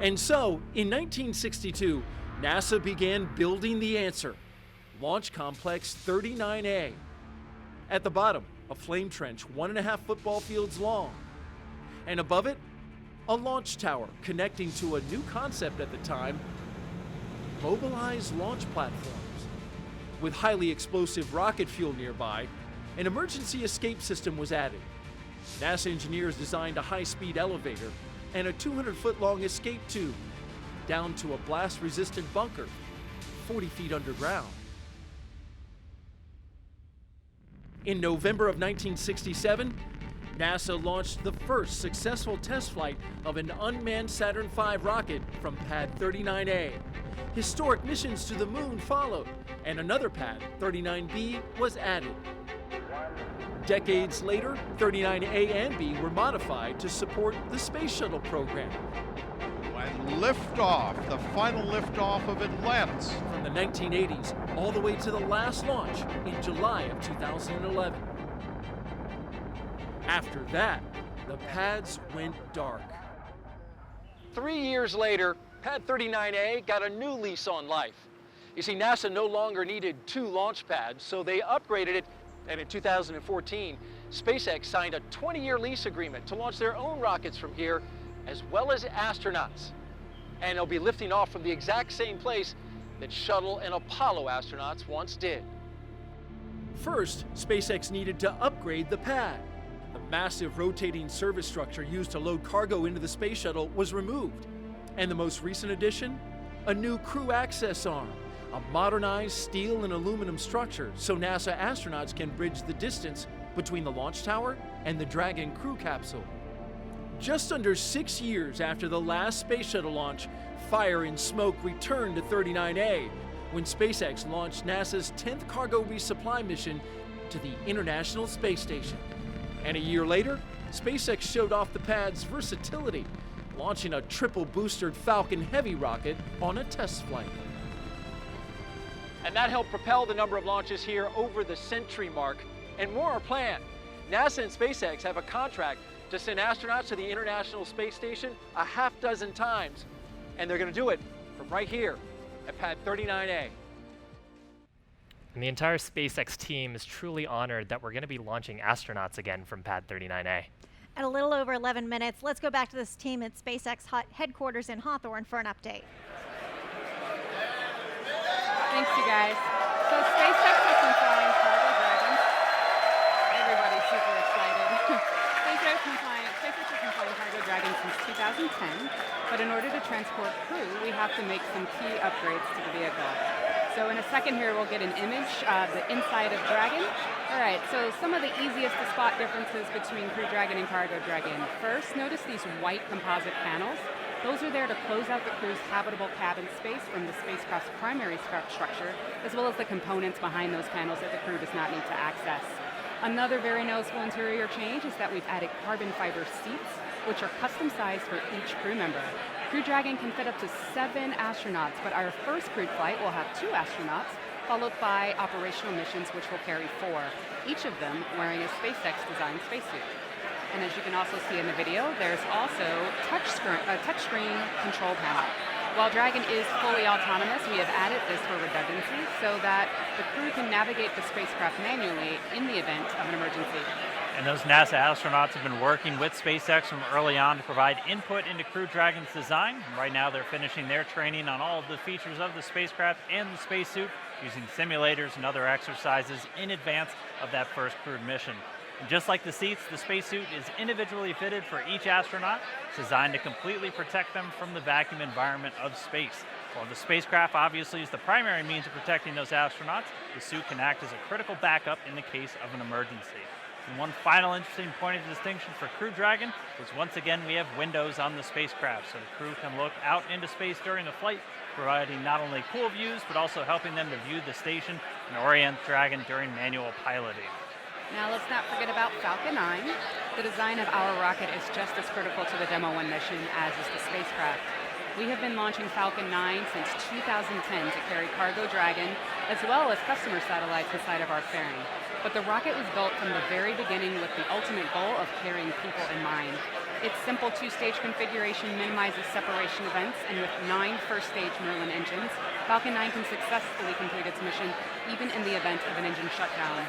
And so, in 1962, NASA began building the answer, Launch Complex 39A. At the bottom, a flame trench 1.5 football fields long. And above it, a launch tower connecting to a new concept at the time, mobilized launch platforms. With highly explosive rocket fuel nearby, an emergency escape system was added. NASA engineers designed a high-speed elevator and a 200-foot-long escape tube down to a blast-resistant bunker 40 feet underground. In November of 1967, NASA launched the first successful test flight of an unmanned Saturn V rocket from Pad 39A. Historic missions to the moon followed, and another pad, 39B, was added. Decades later, 39A and B were modified to support the Space Shuttle program. And liftoff, the final liftoff of Atlantis. From the 1980s all the way to the last launch in July of 2011. After that, the pads went dark. 3 years later, Pad 39A got a new lease on life. You see, NASA no longer needed 2 launch pads, so they upgraded it, and in 2014, SpaceX signed a 20-year lease agreement to launch their own rockets from here, as well as astronauts. And they'll be lifting off from the exact same place that Shuttle and Apollo astronauts once did. First, SpaceX needed to upgrade the pad. The massive rotating service structure used to load cargo into the Space Shuttle was removed. And the most recent addition? A new crew access arm, a modernized steel and aluminum structure so NASA astronauts can bridge the distance between the launch tower and the Dragon crew capsule. Just under 6 years after the last Space Shuttle launch, fire and smoke returned to 39A when SpaceX launched NASA's 10th cargo resupply mission to the International Space Station. And a year later, SpaceX showed off the pad's versatility, launching a triple-boostered Falcon Heavy rocket on a test flight. And that helped propel the number of launches here over the century mark, and more are planned. NASA and SpaceX have a contract to send astronauts to the International Space Station a half-dozen times, and they're going to do it from right here at Pad 39A. And the entire SpaceX team is truly honored that we're going to be launching astronauts again from Pad 39A. At a little over 11 minutes, let's go back to this team at SpaceX headquarters in Hawthorne for an update. Thanks, you guys. So SpaceX has been flying cargo dragons. Everybody's super excited. SpaceX has been flying cargo dragons since 2010, but in order to transport crew, we have to make some key upgrades to the vehicle. So in a second here, we'll get an image of the inside of Dragon. All right, so some of the easiest to spot differences between Crew Dragon and Cargo Dragon. First, notice these white composite panels. Those are there to close out the crew's habitable cabin space from the spacecraft's primary structure, as well as the components behind those panels that the crew does not need to access. Another very noticeable interior change is that we've added carbon fiber seats, which are custom sized for each crew member. Crew Dragon can fit up to 7 astronauts, but our first crewed flight will have 2 astronauts, followed by operational missions which will carry 4, each of them wearing a SpaceX-designed spacesuit. And as you can also see in the video, there's also a touchscreen control panel. While Dragon is fully autonomous, we have added this for redundancy so that the crew can navigate the spacecraft manually in the event of an emergency. And those NASA astronauts have been working with SpaceX from early on to provide input into Crew Dragon's design. And right now they're finishing their training on all of the features of the spacecraft and the spacesuit, using simulators and other exercises in advance of that first crewed mission. And just like the seats, the spacesuit is individually fitted for each astronaut. It's designed to completely protect them from the vacuum environment of space. While the spacecraft obviously is the primary means of protecting those astronauts, the suit can act as a critical backup in the case of an emergency. And one final interesting point of distinction for Crew Dragon is once again we have windows on the spacecraft, so the crew can look out into space during the flight, providing not only cool views, but also helping them to view the station and orient Dragon during manual piloting. Now let's not forget about Falcon 9. The design of our rocket is just as critical to the Demo-1 mission as is the spacecraft. We have been launching Falcon 9 since 2010 to carry Cargo Dragon, as well as customer satellites inside of our fairing. But the rocket was built from the very beginning with the ultimate goal of carrying people in mind. Its simple two-stage configuration minimizes separation events, and with 9 first-stage Merlin engines, Falcon 9 can successfully complete its mission even in the event of an engine shutdown.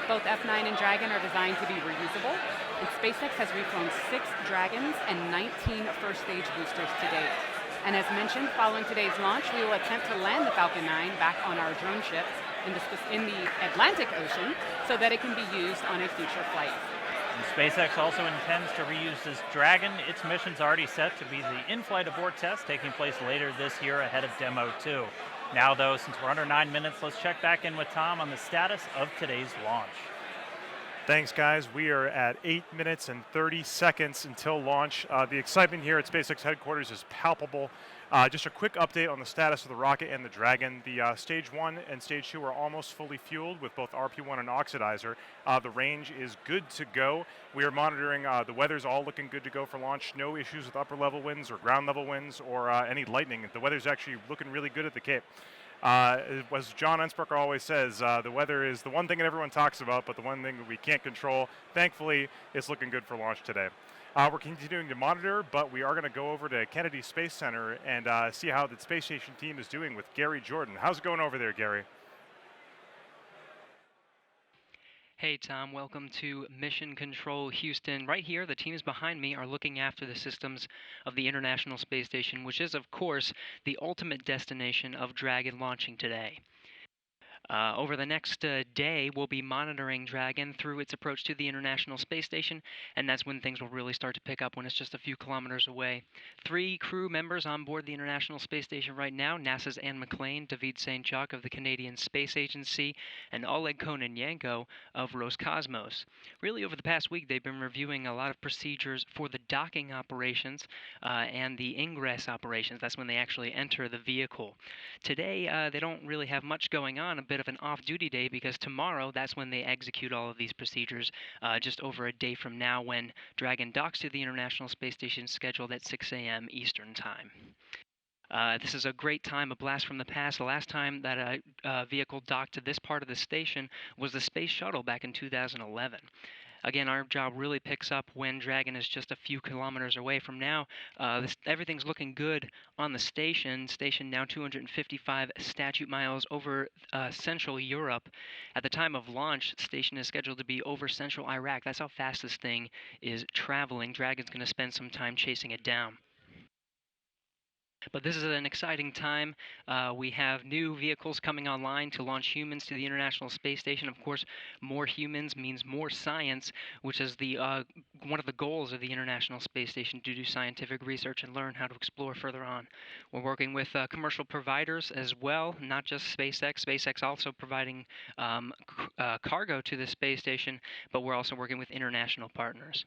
Both F9 and Dragon are designed to be reusable, and SpaceX has reflown 6 Dragons and 19 first-stage boosters to date. And as mentioned, following today's launch, we will attempt to land the Falcon 9 back on our drone ship in the Atlantic Ocean so that it can be used on a future flight. And SpaceX also intends to reuse this Dragon. Its mission's already set to be the in-flight abort test taking place later this year ahead of Demo-2. Now, though, since we're under 9 minutes, let's check back in with Tom on the status of today's launch. Thanks, guys. We are at 8 minutes and 30 seconds until launch. The excitement here at SpaceX headquarters is palpable. Just a quick update on the status of the rocket and the Dragon. The Stage 1 and Stage 2 are almost fully fueled with both RP-1 and oxidizer. The range is good to go. We are monitoring the weather's all looking good to go for launch. No issues with upper level winds or ground level winds or any lightning. The weather's actually looking really good at the Cape. As John Ensperger always says, the weather is the one thing that everyone talks about, but the one thing that we can't control. Thankfully, it's looking good for launch today. We're continuing to monitor, but we are going to go over to Kennedy Space Center and see how the space station team is doing with Gary Jordan. How's it going over there, Gary? Hey Tom, welcome to Mission Control Houston. Right here, the teams behind me are looking after the systems of the International Space Station, which is, of course, the ultimate destination of Dragon launching today. Over the next day, we'll be monitoring Dragon through its approach to the International Space Station, and that's when things will really start to pick up, when it's just a few kilometers away. 3 crew members on board the International Space Station right now: NASA's Anne McClain, David St. Jacques of the Canadian Space Agency, and Oleg Kononenko of Roscosmos. Really, over the past week, they've been reviewing a lot of procedures for the docking operations and the ingress operations. That's when they actually enter the vehicle. Today, they don't really have much going on, a bit of an off-duty day, because tomorrow that's when they execute all of these procedures, just over a day from now, when Dragon docks to the International Space Station, scheduled at 6 a.m. Eastern Time. This is a great time, a blast from the past. The last time that a vehicle docked to this part of the station was the Space Shuttle back in 2011. Again, our job really picks up when Dragon is just a few kilometers away from now. Everything's looking good on the station. Station now 255 statute miles over Central Europe. At the time of launch, the station is scheduled to be over Central Iraq. That's how fast this thing is traveling. Dragon's going to spend some time chasing it down. But this is an exciting time. We have new vehicles coming online to launch humans to the International Space Station. Of course, more humans means more science, which is one of the goals of the International Space Station, to do scientific research and learn how to explore further on. We're working with commercial providers as well, not just SpaceX. SpaceX also providing cargo to the space station, but we're also working with international partners.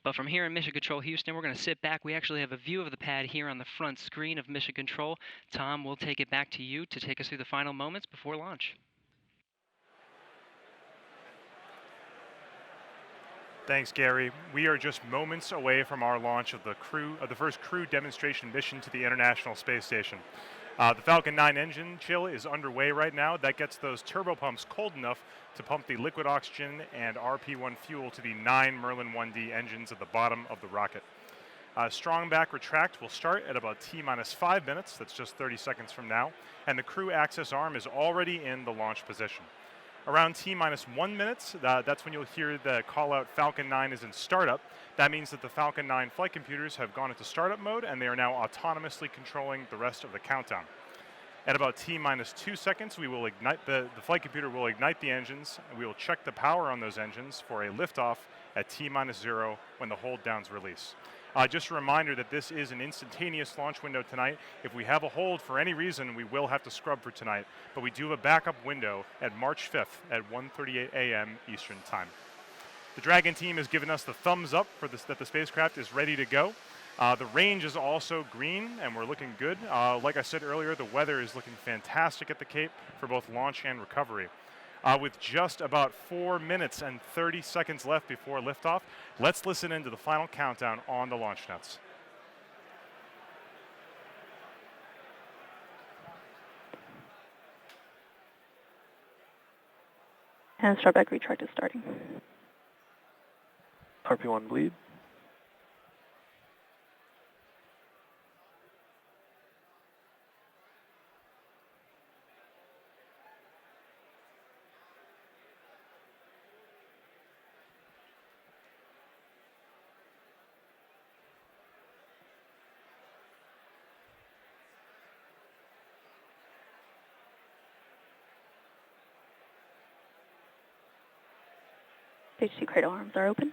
But from here in Mission Control Houston, we're going to sit back. We actually have a view of the pad here on the front screen of Mission Control. Tom, we'll take it back to you to take us through the final moments before launch. Thanks, Gary. We are just moments away from our launch of the first crew demonstration mission to the International Space Station. The Falcon 9 engine chill is underway right now. That gets those turbopumps cold enough to pump the liquid oxygen and RP-1 fuel to the 9 Merlin 1D engines at the bottom of the rocket. Strong back retract will start at about T-minus 5 minutes. That's just 30 seconds from now. And the crew access arm is already in the launch position. Around T-minus 1 minute, that's when you'll hear the call out Falcon 9 is in startup. That means that the Falcon 9 flight computers have gone into startup mode and they are now autonomously controlling the rest of the countdown. At about T-minus 2 seconds, we will ignite the flight computer will ignite the engines, and we will check the power on those engines for a liftoff at T-minus 0 when the hold downs release. Just a reminder that this is an instantaneous launch window tonight. If we have a hold for any reason, we will have to scrub for tonight, but we do have a backup window at March 5th at 1:38 a.m. Eastern Time. The Dragon team has given us the thumbs up for that the spacecraft is ready to go. The range is also green, and we're looking good. Like I said earlier, the weather is looking fantastic at the Cape for both launch and recovery. With just about 4 minutes and 30 seconds left before liftoff, let's listen into the final countdown on the launch nets. And startback retract is starting. RP-1 bleed. Stage 2 cradle arms are open.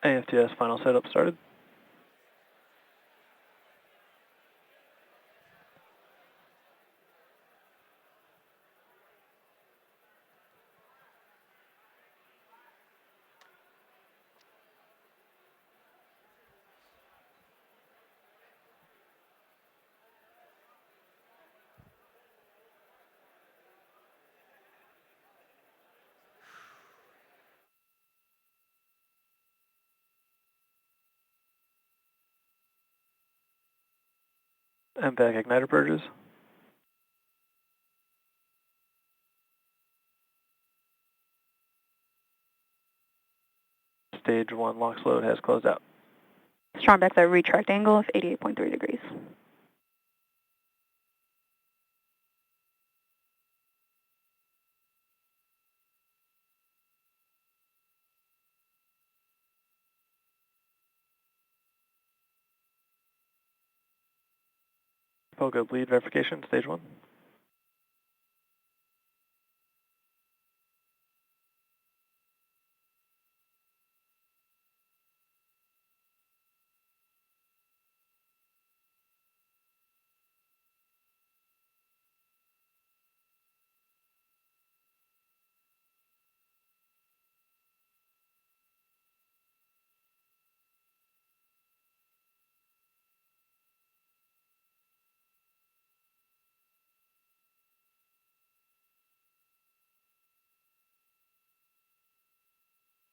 AFTS final setup started. MVAC igniter purges. Stage 1 LOX load has closed out. Strong backside retract angle of 88.3 degrees. Pogo bleed verification, stage 1.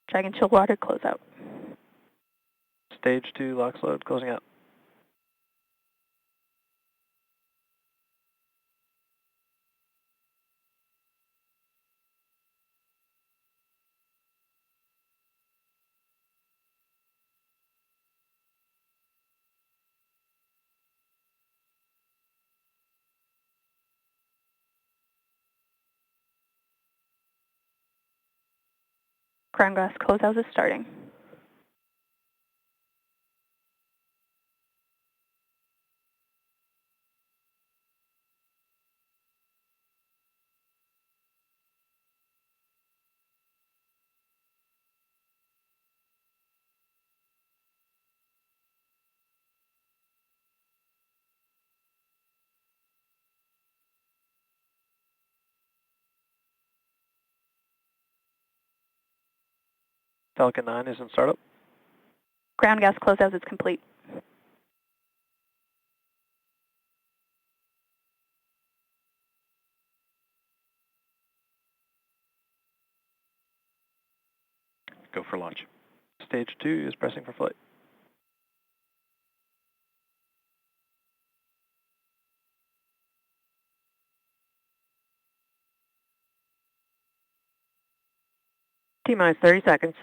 Dragon chill water closeout. Stage 2 LOX load closing out. Ground gas closeout is starting. Falcon 9 is in startup. Ground gas closeout is complete. Go for launch. Stage 2 is pressing for flight. T-minus 30 seconds.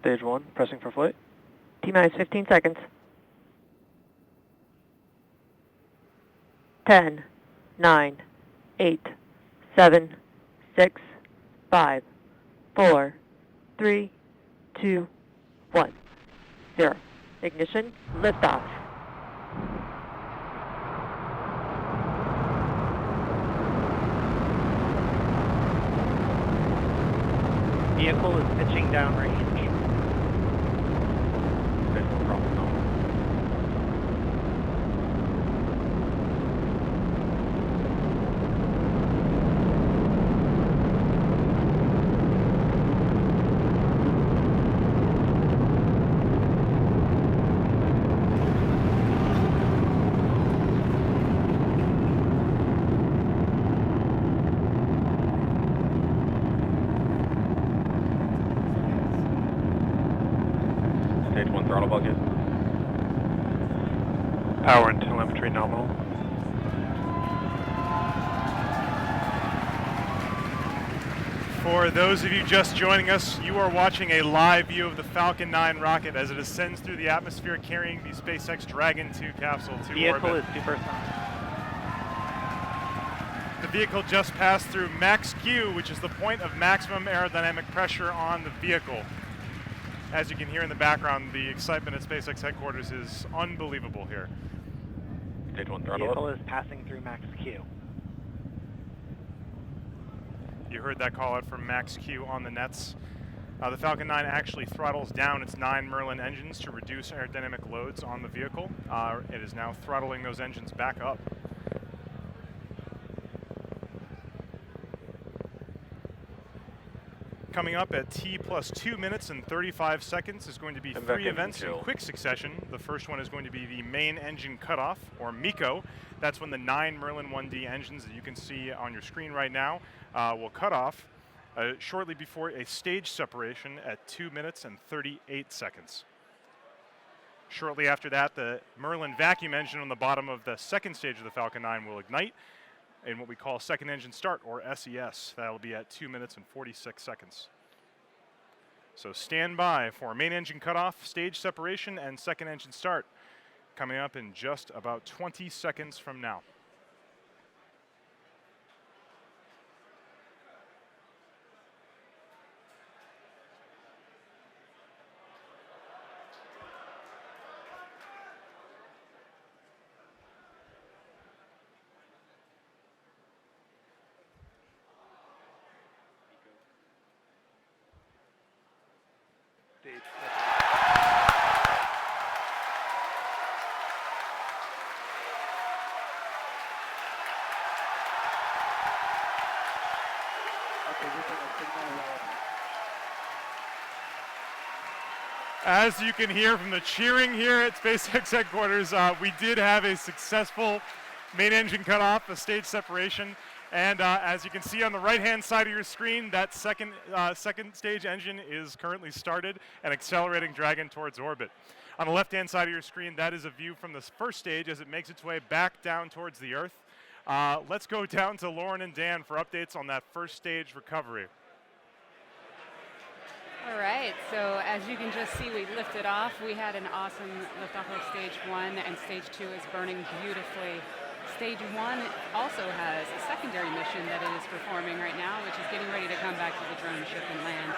Stage 1 pressing for flight. T-minus 15 seconds. 10, 9, 8, 7, 6, 5, 4, 3, 2, 1, 0. Ignition, liftoff. Vehicle is pitching downrange. Stage 1 throttle bucket. Power and telemetry nominal. For those of you just joining us, you are watching a live view of the Falcon 9 rocket as it ascends through the atmosphere carrying the SpaceX Dragon 2 capsule to Vehicle orbit. is super The vehicle just passed through max Q, which is the point of maximum aerodynamic pressure on the vehicle. As you can hear in the background, the excitement at SpaceX headquarters is unbelievable here. Stage 1 The throttle vehicle up. is passing through max Q. You heard that call out from max Q on the nets. The Falcon 9 actually throttles down its 9 Merlin engines to reduce aerodynamic loads on the vehicle. It is now throttling those engines back up. Coming up at T plus 2 minutes and 35 seconds is going to be 3 events in quick succession. The first one is going to be the main engine cutoff, or MECO. That's when the 9 Merlin 1D engines that you can see on your screen right now will cut off shortly before a stage separation at 2 minutes and 38 seconds. Shortly after that, the Merlin vacuum engine on the bottom of the second stage of the Falcon 9 will ignite in what we call second engine start, or SES. That'll be at 2 minutes and 46 seconds. So stand by for main engine cutoff, stage separation, and second engine start coming up in just about 20 seconds from now. As you can hear from the cheering here at SpaceX headquarters, we did have a successful main engine cutoff, a stage separation, and as you can see on the right-hand side of your screen, that second stage engine is currently started and accelerating Dragon towards orbit. On the left-hand side of your screen, that is a view from the first stage as it makes its way back down towards the Earth. Let's go down to Lauren and Dan for updates on that first stage recovery. All right, so as you can just see, we lifted off. We had an awesome liftoff of stage 1, and stage 2 is burning beautifully. Stage 1 also has a secondary mission that it is performing right now, which is getting ready to come back to the drone ship and land.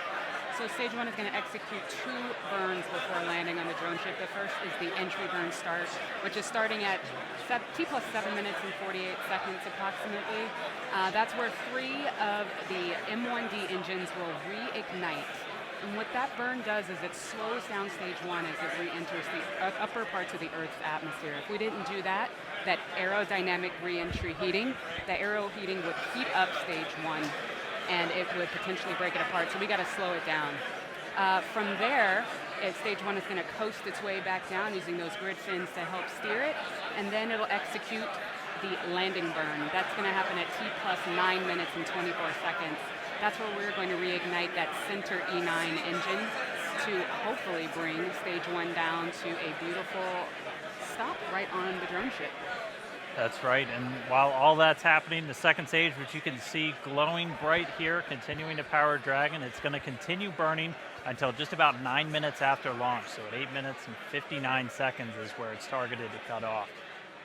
So stage 1 is going to execute 2 burns before landing on the drone ship. The first is the entry burn start, which is starting at T plus 7 minutes and 48 seconds approximately. That's where 3 of the M1D engines will reignite. And what that burn does is it slows down stage 1 as it re-enters the upper parts of the Earth's atmosphere. If we didn't do that, that aerodynamic re-entry heating, the aero heating would heat up stage 1 and it would potentially break it apart. So we got to slow it down. From there, stage 1 is going to coast its way back down using those grid fins to help steer it, and then it'll execute the landing burn. That's going to happen at T plus 9 minutes and 24 seconds. That's where we're going to reignite that center E9 engine to hopefully bring stage 1 down to a beautiful stop right on the drone ship. That's right, and while all that's happening, the second stage, which you can see glowing bright here, continuing to power Dragon, it's going to continue burning until just about 9 minutes after launch. So at 8 minutes and 59 seconds is where it's targeted to cut off.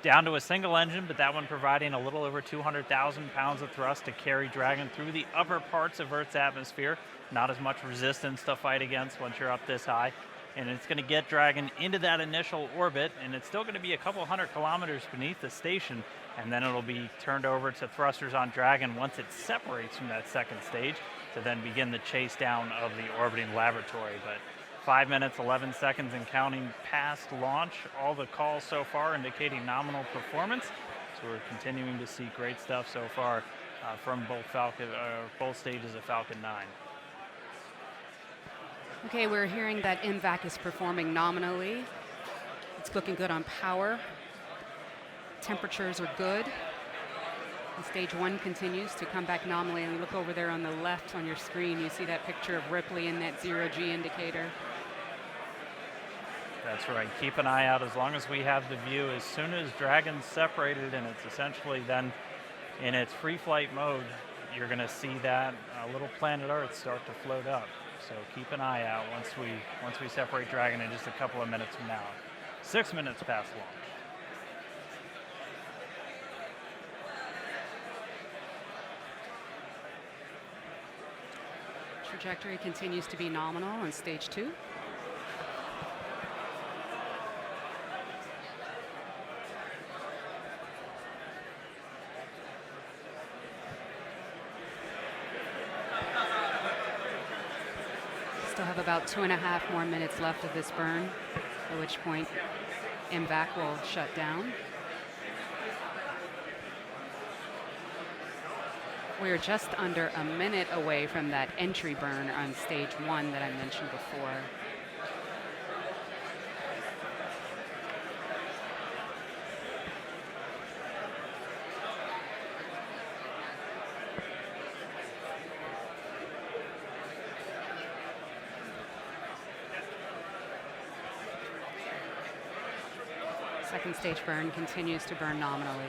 Down to a single engine, but that one providing a little over 200,000 pounds of thrust to carry Dragon through the upper parts of Earth's atmosphere. Not as much resistance to fight against once you're up this high. And it's going to get Dragon into that initial orbit, and it's still going to be a couple hundred kilometers beneath the station, and then it'll be turned over to thrusters on Dragon once it separates from that second stage to then begin the chase down of the orbiting laboratory. But 5 minutes, 11 seconds and counting past launch. All the calls so far indicating nominal performance. So we're continuing to see great stuff so far from both stages of Falcon 9. Okay, we're hearing that MVAC is performing nominally. It's looking good on power. Temperatures are good. And stage 1 continues to come back nominally. And look over there on the left on your screen, you see that picture of Ripley and that 0G indicator. That's right. Keep an eye out as long as we have the view. As soon as Dragon's separated and it's essentially then in its free flight mode, you're going to see that little planet Earth start to float up. So keep an eye out once we separate Dragon in just a couple of minutes from now. 6 minutes past launch. Trajectory continues to be nominal on stage 2. Still have about 2.5 more minutes left of this burn, at which point MVAC will shut down. We're just under a minute away from that entry burn on stage 1 that I mentioned before. Second stage burn continues to burn nominally.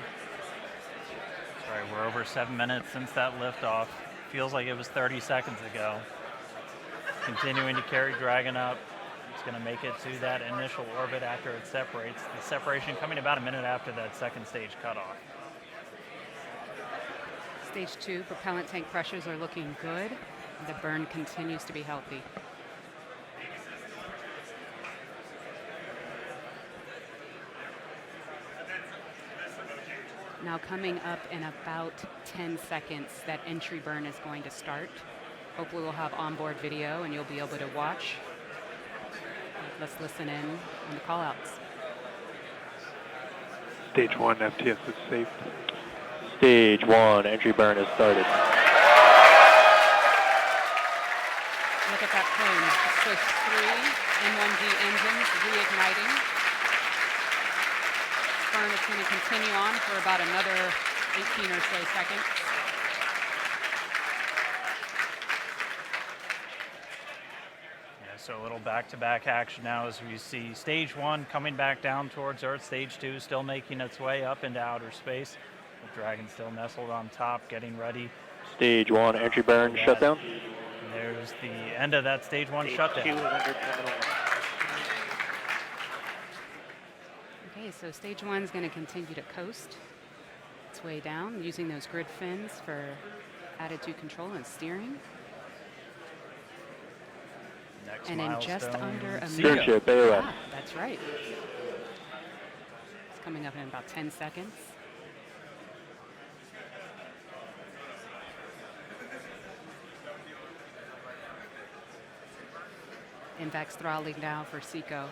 That's right, we're over 7 minutes since that liftoff. Feels like it was 30 seconds ago. Continuing to carry Dragon up. It's going to make it to that initial orbit after it separates. The separation coming about a minute after that second stage cutoff. Stage 2 propellant tank pressures are looking good. The burn continues to be healthy. Now coming up in about 10 seconds, that entry burn is going to start. Hopefully we'll have onboard video and you'll be able to watch. Let's listen in on the callouts. Stage 1, FTS is safe. Stage 1, entry burn has started. Look at that plane. Swift 3 N1D engines reigniting. Burn is going to continue on for about another 18 or so seconds. Yeah, so a little back-to-back action now as we see stage 1 coming back down towards Earth, stage 2 still making its way up into outer space. The Dragon still nestled on top, getting ready. Stage 1, entry burn, shutdown. And there's the end of that stage 1 shutdown. Okay, so stage 1 is going to continue to coast its way down using those grid fins for attitude control and steering. Next and in just under a Stern minute. ship, AOS. Ah, that's right. It's coming up in about 10 seconds. INVAC's throttling down for SECO.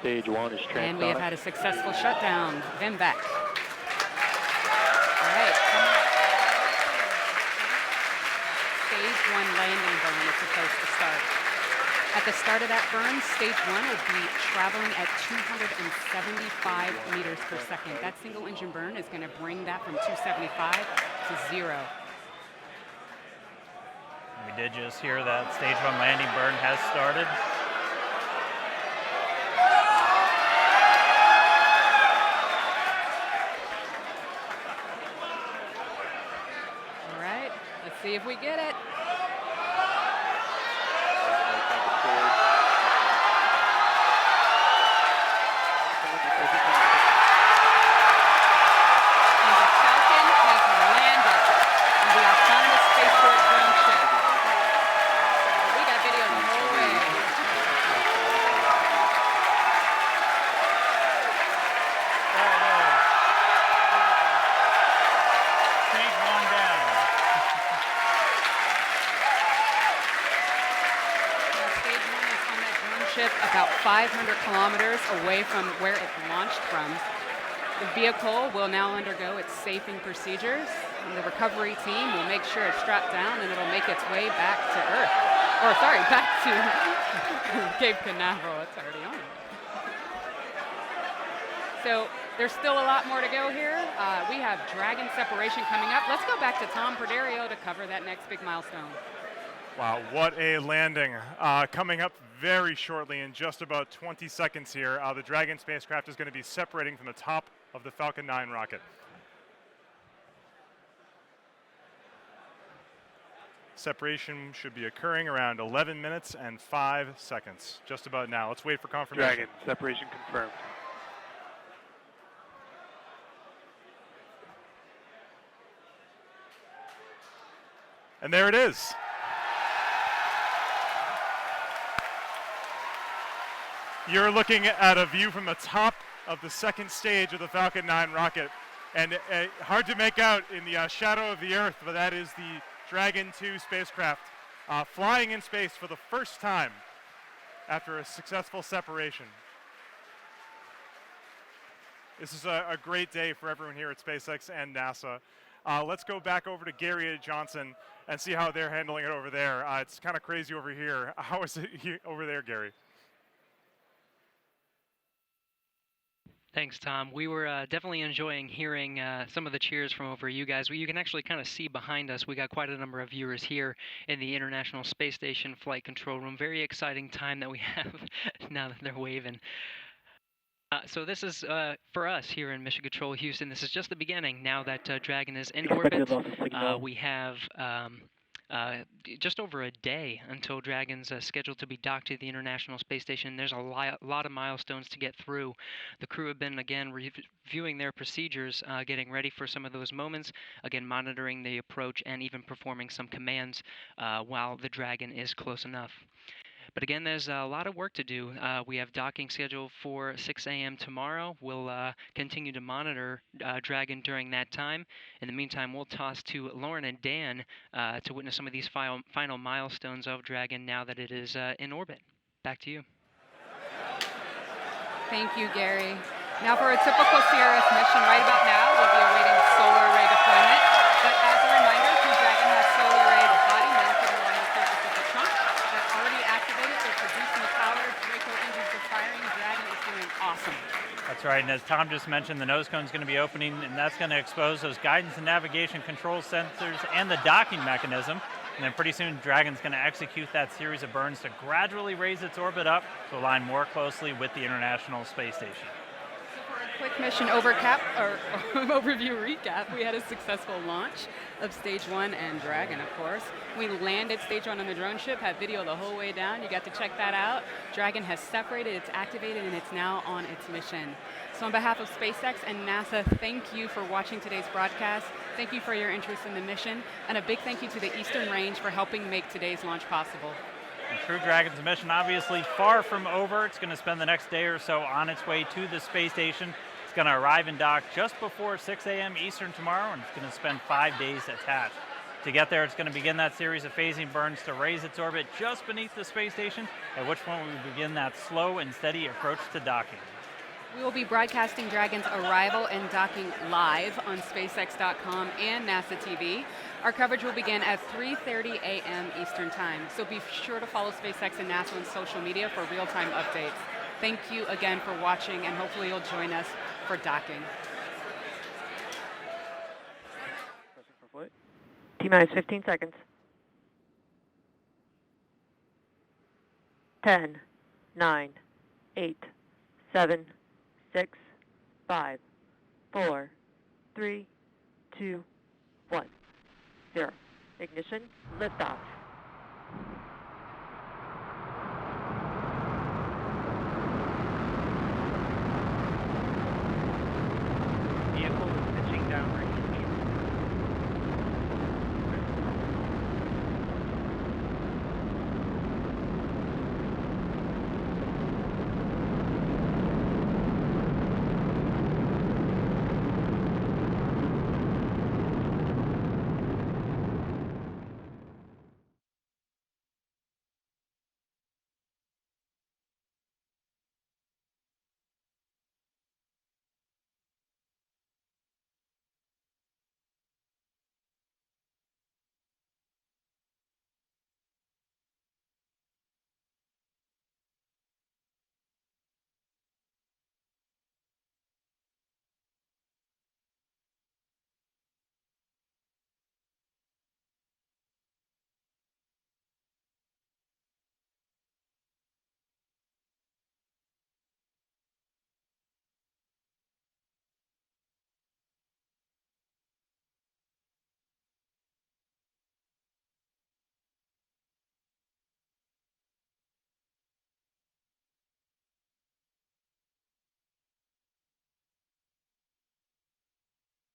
Stage 1 is transonic. And we have had a successful shutdown. VMVAC. All right. Stage 1 landing burn is supposed to start. At the start of that burn, stage 1 will be traveling at 275 meters per second. That single engine burn is going to bring that from 275 to 0. We did just hear that stage 1 landing burn has started. See if we get it. About 500 kilometers away from where it launched from. The vehicle will now undergo its safing procedures, and the recovery team will make sure it's strapped down and it'll make its way back to Earth. Or sorry, back to Cape Canaveral. It's already on. So there's still a lot more to go here. We have Dragon separation coming up. Let's go back to Tom Perderio to cover that next big milestone. Wow, what a landing. Coming up very shortly in just about 20 seconds here, the Dragon spacecraft is going to be separating from the top of the Falcon 9 rocket. Separation should be occurring around 11 minutes and 5 seconds, just about now. Let's wait for confirmation. Dragon, separation confirmed. And there it is. You're looking at a view from the top of the second stage of the Falcon 9 rocket. And hard to make out in the shadow of the Earth, but that is the Dragon 2 spacecraft flying in space for the first time after a successful separation. This is a great day for everyone here at SpaceX and NASA. Let's go back over to Gary Johnson and see how they're handling it over there. It's kind of crazy over here. How is it over there, Gary? Thanks, Tom. We were definitely enjoying hearing some of the cheers from over you guys. You can actually kind of see behind us. We got quite a number of viewers here in the International Space Station Flight Control Room. Very exciting time that we have now that they're waving. So this is, for us here in Mission Control Houston, this is just the beginning. Now that Dragon is in orbit, we have just over a day until Dragon's scheduled to be docked to the International Space Station. There's a lot of milestones to get through. The crew have been, again, reviewing their procedures, getting ready for some of those moments, again, monitoring the approach and even performing some commands while the Dragon is close enough. But again, there's a lot of work to do. We have docking scheduled for 6 a.m. tomorrow. We'll continue to monitor Dragon during that time. In the meantime, we'll toss to Lauren and Dan to witness some of these final milestones of Dragon now that it is in orbit. Back to you. Thank you, Gary. Now for a typical CRS mission, right about now, we'll be awaiting solar array deployment. But as a reminder, Crew Dragon has solar array body mounted along the surface of the trunk. They're already activated. They're producing the power. Draco engines are firing. Dragon is doing awesome. That's right, and as Tom just mentioned, the nose cone is going to be opening, and that's going to expose those guidance and navigation control sensors and the docking mechanism. And then pretty soon, Dragon's going to execute that series of burns to gradually raise its orbit up to align more closely with the International Space Station. Quick mission overview recap. We had a successful launch of Stage 1 and Dragon, of course. We landed Stage 1 on the drone ship, had video the whole way down. You got to check that out. Dragon has separated, it's activated, and it's now on its mission. So on behalf of SpaceX and NASA, thank you for watching today's broadcast. Thank you for your interest in the mission, and a big thank you to the Eastern Range for helping make today's launch possible. And Crew Dragon's mission obviously far from over. It's going to spend the next day or so on its way to the space station. It's going to arrive and dock just before 6 a.m. Eastern tomorrow, and it's going to spend 5 days attached. To get there, it's going to begin that series of phasing burns to raise its orbit just beneath the space station, at which point we begin that slow and steady approach to docking. We will be broadcasting Dragon's arrival and docking live on SpaceX.com and NASA TV. Our coverage will begin at 3:30 a.m. Eastern Time, so be sure to follow SpaceX and NASA on social media for real-time updates. Thank you again for watching, and hopefully you'll join us for docking. T-minus 15 seconds. 10, 9, 8, 7, 6, 5, 4, 3, 2, 1, 0. Ignition, liftoff.